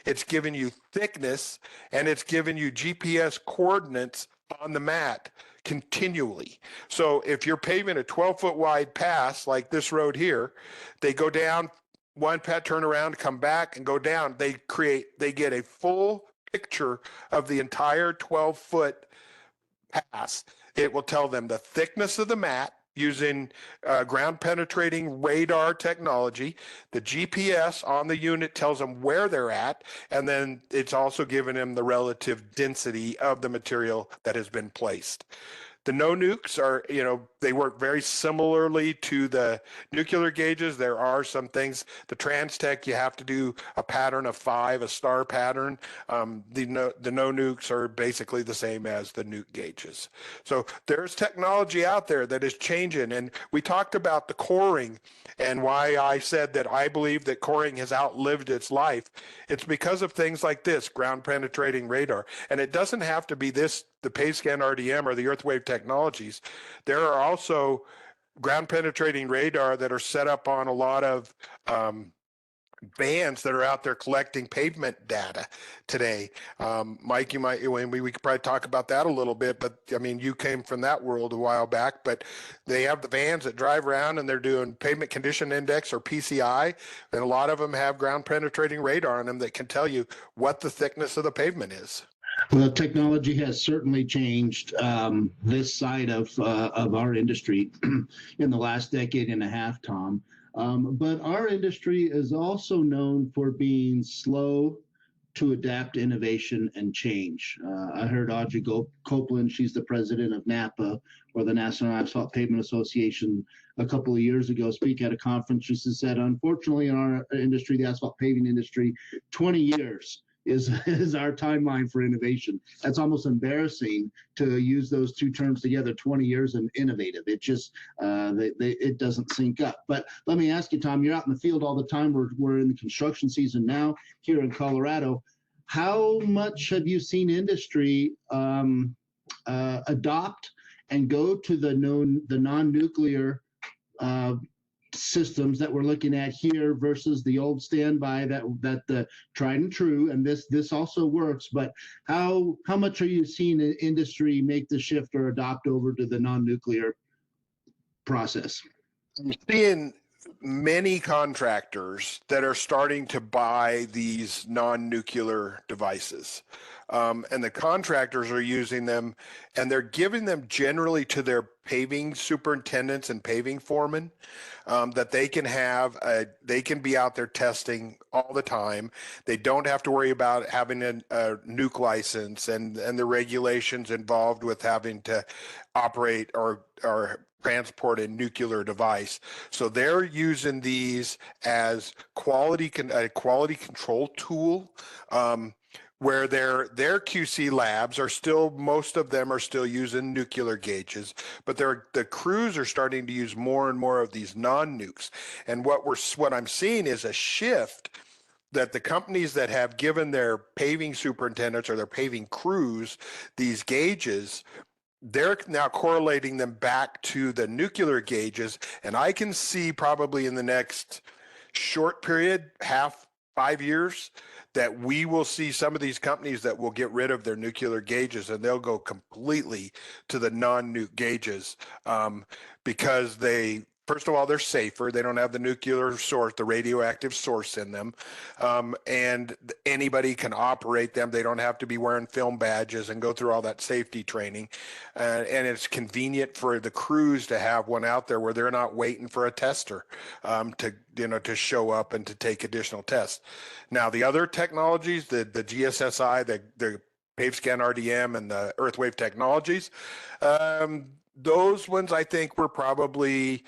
it's giving you thickness, and it's giving you GPS coordinates on the mat continually. So if you're paving a 12-foot wide pass like this road here, they go down one pat, turn around, come back, and go down. They get a full picture of the entire 12-foot pass. It will tell them the thickness of the mat using ground penetrating radar technology. The GPS on the unit tells them where they're at, and then it's also giving them the relative density of the material that has been placed. The no nukes are, they work very similarly to the nuclear gauges. There are some things, the Transtech, you have to do a pattern of 5, a star pattern. The no nukes are basically the same as the nuke gauges. So there's technology out there that is changing. And we talked about the coring and why I said that I believe that coring has outlived its life. It's because of things like this, ground penetrating radar. And it doesn't have to be the PaveScan RDM or the Earthwave Technologies. There are also ground penetrating radar that are set up on a lot of vans that are out there collecting pavement data today. Mike, we could probably talk about that a little bit, but I mean, you came from that world a while back, but they have the vans that drive around and they're doing pavement condition index or PCI, and a lot of them have ground penetrating radar on them that can tell you what the thickness of the pavement is. Well, technology has certainly changed this side of our industry in the last decade and a half, Tom. But our industry is also known for being slow to adapt innovation and change. I heard Audrey Copeland, she's the president of NAPA, or the National Asphalt Pavement Association, a couple of years ago, speak at a conference. She said, unfortunately, in our industry, the asphalt paving industry, 20 years is our timeline for innovation. That's almost embarrassing to use those two terms together, 20 years and innovative. It just, it doesn't sync up. But let me ask you, Tom, you're out in the field all the time. We're in the construction season now here in Colorado. How much have you seen industry adopt and go to the non-nuclear systems that we're looking at here versus the old standby that the tried and true, and this also works, but how much are you seeing the industry make the shift or adopt over to the non-nuclear process? I'm seeing many contractors that are starting to buy these non-nuclear devices. And the contractors are using them, and they're giving them generally to their paving superintendents and paving foremen, that they can be out there testing all the time. They don't have to worry about having a nuke license and the regulations involved with having to operate or transport a nuclear device. So they're using these as quality control tool, where their QC labs are still, most of them are still using nuclear gauges, but the crews are starting to use more and more of these non-nukes. And what I'm seeing is a shift that the companies that have given their paving superintendents or their paving crews these gauges, they're now correlating them back to the nuclear gauges. And I can see probably in the next short period, 5 years, that we will see some of these companies that will get rid of their nuclear gauges and they'll go completely to the non-nuke gauges, because first of all, they're safer. They don't have the nuclear source, the radioactive source in them, and anybody can operate them. They don't have to be wearing film badges and go through all that safety training, and it's convenient for the crews to have one out there where they're not waiting for a tester to show up and to take additional tests. Now, the other technologies, the GSSI, the PaveScan RDM, and the Earthwave Technologies, those ones, I think we're probably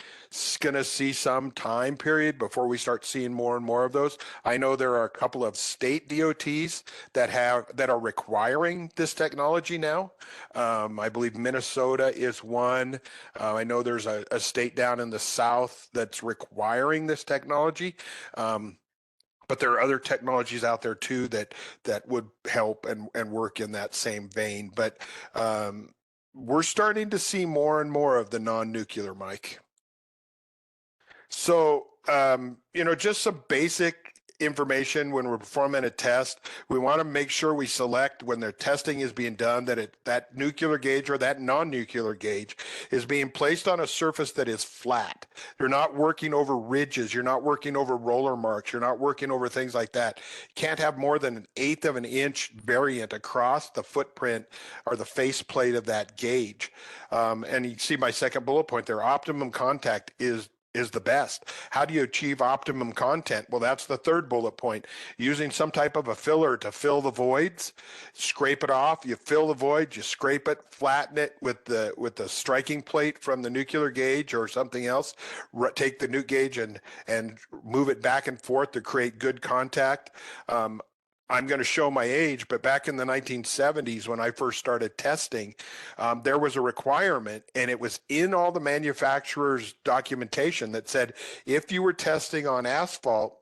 going to see some time period before we start seeing more and more of those. I know there are a couple of state DOTs that are requiring this technology now. I believe Minnesota is one. I know there's a state down in the south that's requiring this technology. But there are other technologies out there too that would help and work in that same vein. But we're starting to see more and more of the non-nuclear, Mike. So, just some basic information when we're performing a test. We want to make sure we select when the testing is being done that nuclear gauge or that non-nuclear gauge is being placed on a surface that is flat. You're not working over ridges. You're not working over roller marks. You're not working over things like that. You can't have more than 1/8 of an inch variant across the footprint or the faceplate of that gauge. And you see my second bullet point there, optimum contact is the best. How do you achieve optimum content? Well, that's the third bullet point. Using some type of a filler to fill the voids, scrape it off, you fill the void, you scrape it, flatten it with the striking plate from the nuclear gauge or something else, take the nuke gauge and move it back and forth to create good contact. I'm going to show my age, but back in the 1970s, when I first started testing, there was a requirement, and it was in all the manufacturers' documentation that said if you were testing on asphalt,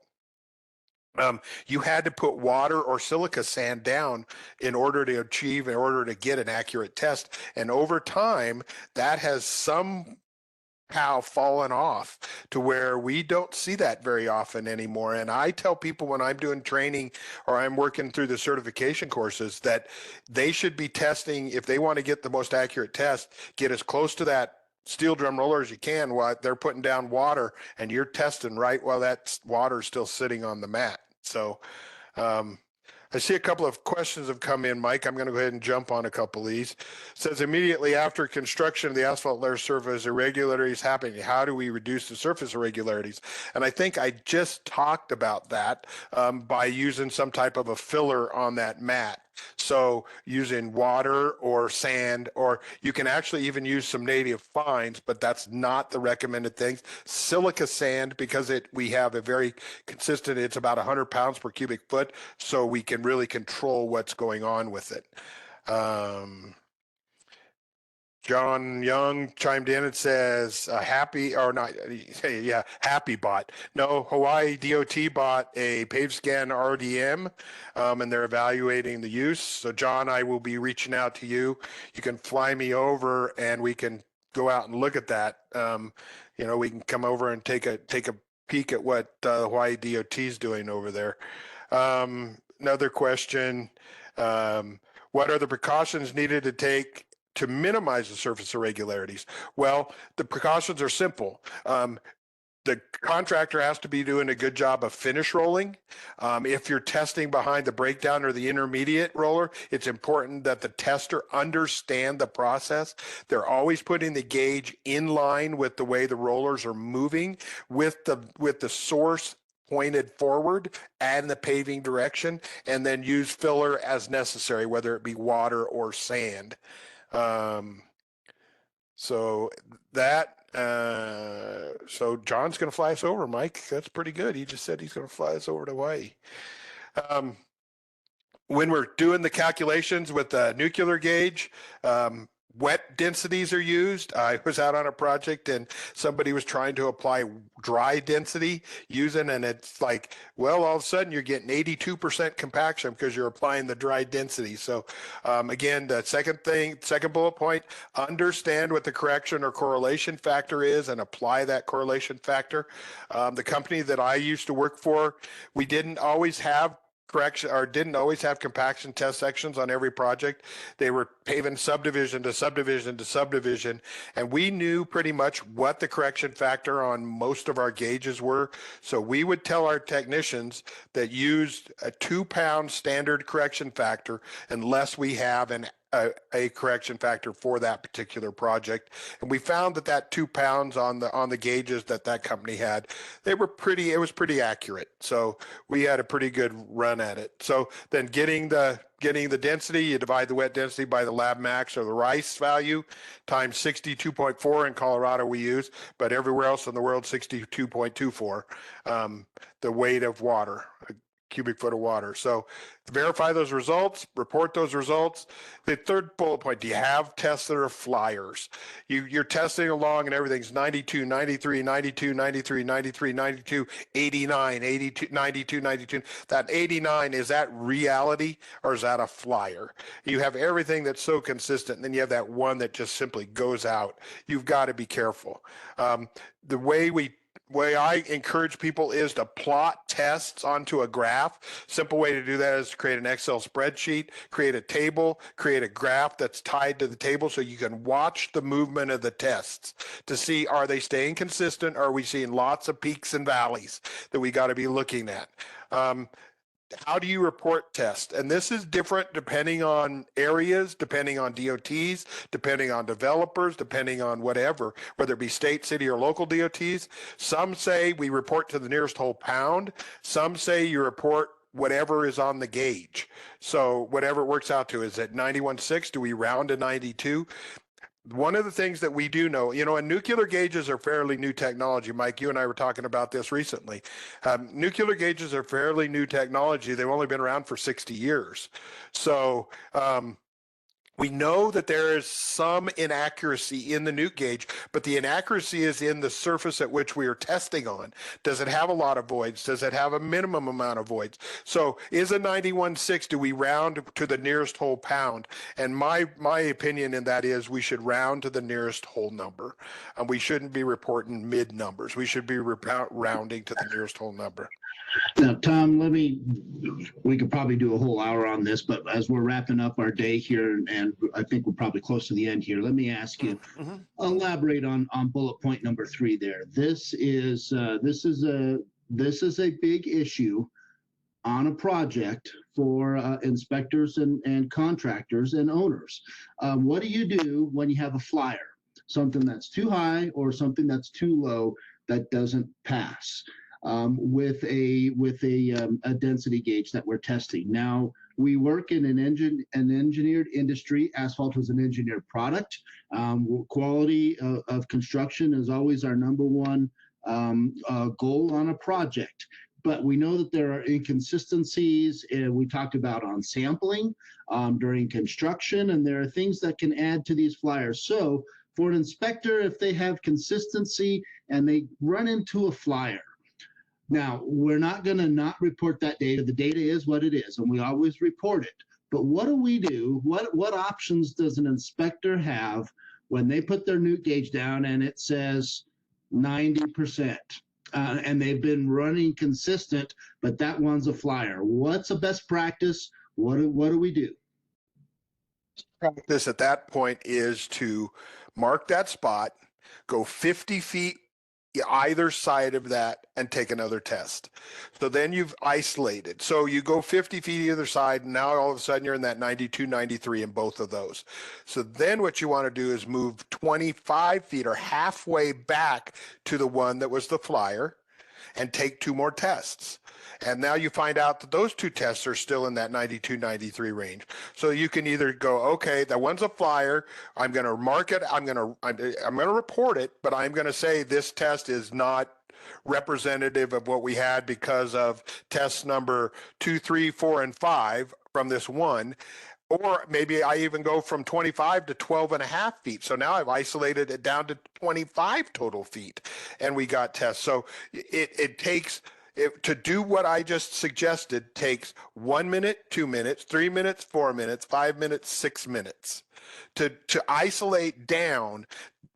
you had to put water or silica sand down in order to get an accurate test. And over time, that has somehow fallen off to where we don't see that very often anymore. And I tell people when I'm doing training or I'm working through the certification courses that they should be testing, if they want to get the most accurate test, get as close to that steel drum roller as you can while they're putting down water, and you're testing right while that water is still sitting on the mat. So I see a couple of questions have come in, Mike. I'm going to go ahead and jump on a couple of these. It says immediately after construction of the asphalt layer surface irregularities happening, how do we reduce the surface irregularities? And I think I just talked about that by using some type of a filler on that mat. So using water or sand, or you can actually even use some native fines, but that's not the recommended thing. Silica sand, because we have a very consistent, it's about 100 pounds per cubic foot, so we can really control what's going on with it. John Young chimed in and says, happy bought. No, Hawaii DOT bought a PaveScan RDM, and they're evaluating the use. So John, I will be reaching out to you. You can fly me over and we can go out and look at that. We can come over and take a peek at what Hawaii DOT is doing over there. Another question, what are the precautions needed to take to minimize the surface irregularities? Well, the precautions are simple. The contractor has to be doing a good job of finish rolling. If you're testing behind the breakdown or the intermediate roller, it's important that the tester understand the process. They're always putting the gauge in line with the way the rollers are moving with the source pointed forward and the paving direction, and then use filler as necessary, whether it be water or sand. So John's going to fly us over, Mike. That's pretty good. He just said he's going to fly us over to Hawaii. When we're doing the calculations with the nuclear gauge, wet densities are used. I was out on a project and somebody was trying to apply dry density and it's like, well, all of a sudden you're getting 82% compaction because you're applying the dry density. So again, the second bullet point, understand what the correction or correlation factor is and apply that correlation factor. The company that I used to work for, we didn't always have compaction test sections on every project. They were paving subdivision to subdivision to subdivision, and we knew pretty much what the correction factor on most of our gauges were. So we would tell our technicians that used a 2-pound standard correction factor unless we have an a correction factor for that particular project. And we found that that 2 pounds on the gauges that company had, it was pretty accurate. So we had a pretty good run at it. So then getting the density, you divide the wet density by the lab max or the rice value times 62.4 in Colorado we use, but everywhere else in the world 62.24, the weight of water, a cubic foot of water. So verify those results, report those results. The third bullet point, do you have tests that are flyers? You're testing along and everything's 92, 93, 92, 93, 93, 92, 89, 82, 92, 92. That 89, is that reality or is that a flyer? You have everything that's so consistent, and then you have that one that just simply goes out. You've got to be careful. The way I encourage people is to plot tests onto a graph. Simple way to do that is to create an Excel spreadsheet, create a table, create a graph that's tied to the table so you can watch the movement of the tests to see, are they staying consistent? Or are we seeing lots of peaks and valleys that we got to be looking at? How do you report tests? And this is different depending on areas, depending on DOTs, depending on developers, depending on whatever, whether it be state, city, or local DOTs. Some say we report to the nearest whole pound. Some say you report whatever is on the gauge. So whatever it works out to, is it 91.6? Do we round to 92? One of the things that we do know, and nuclear gauges are fairly new technology. Mike, you and I were talking about this recently. Nuclear gauges are fairly new technology. They've only been around for 60 years. So we know that there is some inaccuracy in the nuke gauge, but the inaccuracy is in the surface at which we are testing on. Does it have a lot of voids? Does it have a minimum amount of voids? So is a 91.6, do we round to the nearest whole pound? And my opinion in that is we should round to the nearest whole number. And we shouldn't be reporting mid numbers. We should be rounding to the nearest whole number. Now, Tom, we could probably do a whole hour on this, but as we're wrapping up our day here, and I think we're probably close to the end here, let me ask you, elaborate on bullet point number 3 there. This is a big issue on a project for inspectors and contractors and owners. What do you do when you have a flyer, something that's too high or something that's too low that doesn't pass? With a density gauge that we're testing. Now, we work in an engineered industry. Asphalt is an engineered product. Quality of construction is always our number one goal on a project. But we know that there are inconsistencies we talked about on sampling during construction, and there are things that can add to these flyers. So for an inspector, if they have consistency and they run into a flyer, now, we're not going to not report that data. The data is what it is, and we always report it. But what do we do? What options does an inspector have when they put their nuke gauge down and it says 90%? And they've been running consistent, but that one's a flyer. What's a best practice? What do we do? Practice at that point is to mark that spot, go 50 feet either side of that, and take another test. So then you've isolated. So you go 50 feet either side, and now all of a sudden you're in that 92, 93 in both of those. So then what you want to do is move 25 feet or halfway back to the one that was the flyer and take 2 more tests. And now you find out that those 2 tests are still in that 92, 93 range. So you can either go, okay, that one's a flyer. I'm going to mark it. I'm going to report it, but I'm going to say this test is not representative of what we had because of test number 2, 3, 4, and 5 from this one. Or maybe I even go from 25 to 12 and a half feet. So now I've isolated it down to 25 total feet, and we got tests. So it takes, to do what I just suggested, takes 1 minute, 2 minutes, 3 minutes, 4 minutes, 5 minutes, 6 minutes to isolate down.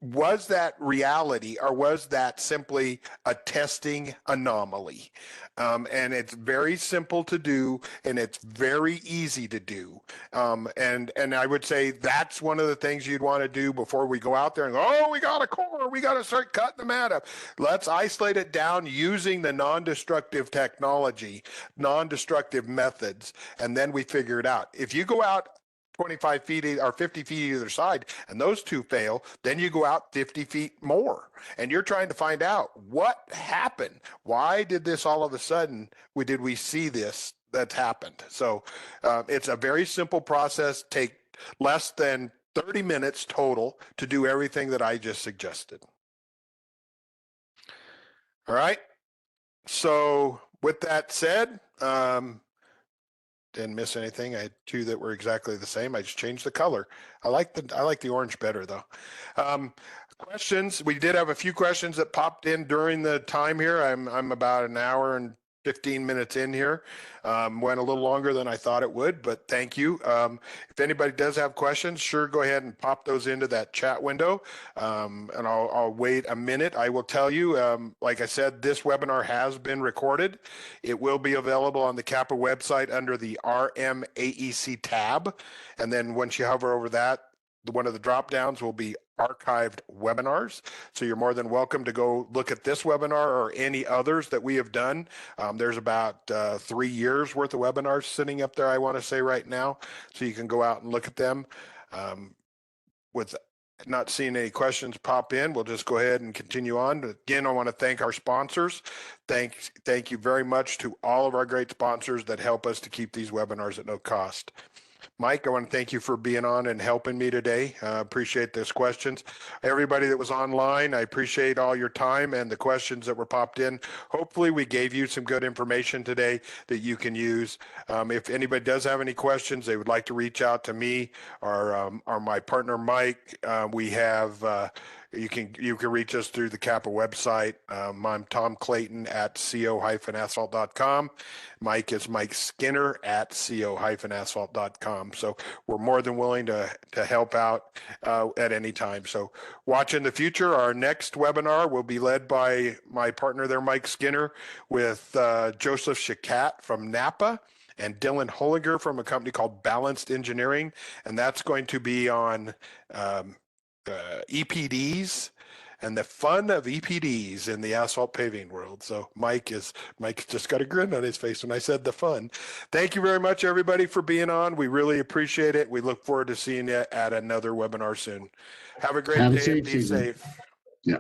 Was that reality, or was that simply a testing anomaly? And it's very simple to do, and it's very easy to do. And I would say that's one of the things you'd want to do before we go out there and go, oh, we got a core, we got to start cutting them out of. Let's isolate it down using the non-destructive technology, non-destructive methods, and then we figure it out. If you go out 25 feet or 50 feet either side, and those two fail, then you go out 50 feet more, and you're trying to find out what happened. Why did this all of a sudden, did we see this that's happened? So it's a very simple process, take less than 30 minutes total to do everything that I just suggested. All right. So with that said, didn't miss anything. I had two that were exactly the same. I just changed the color. I like the orange better though. Questions. We did have a few questions that popped in during the time here. I'm about an hour and 15 minutes in here. Went a little longer than I thought it would, but thank you. If anybody does have questions, sure, go ahead and pop those into that chat window, and I'll wait a minute. I will tell you, like I said, this webinar has been recorded. It will be available on the CAPA website under the RMAEC tab, and then once you hover over that, one of the drop downs will be archived webinars. So you're more than welcome to go look at this webinar or any others that we have done. There's about 3 years worth of webinars sitting up there, I want to say right now. So you can go out and look at them. With not seeing any questions pop in, we'll just go ahead and continue on. Again, I want to thank our sponsors. Thank you very much to all of our great sponsors that help us to keep these webinars at no cost. Mike, I want to thank you for being on and helping me today. Appreciate those questions. Everybody that was online, I appreciate all your time and the questions that were popped in. Hopefully we gave you some good information today that you can use. If anybody does have any questions, they would like to reach out to me or my partner, Mike. You can reach us through the CAPA website. I'm Tom Clayton at co-asphalt.com. Mike is Mike Skinner at co-asphalt.com. So we're more than willing to help out at any time. So watch in the future. Our next webinar will be led by my partner there, Mike Skinner, with Joseph Shakat from Napa and Dylan Holliger from a company called Balanced Engineering. And that's going to be on EPDs and the fun of EPDs in the asphalt paving world. So Mike just got a grin on his face when I said the fun. Thank you very much, everybody, for being on. We really appreciate it. We look forward to seeing you at another webinar soon. Have a great day and be safe. Yeah.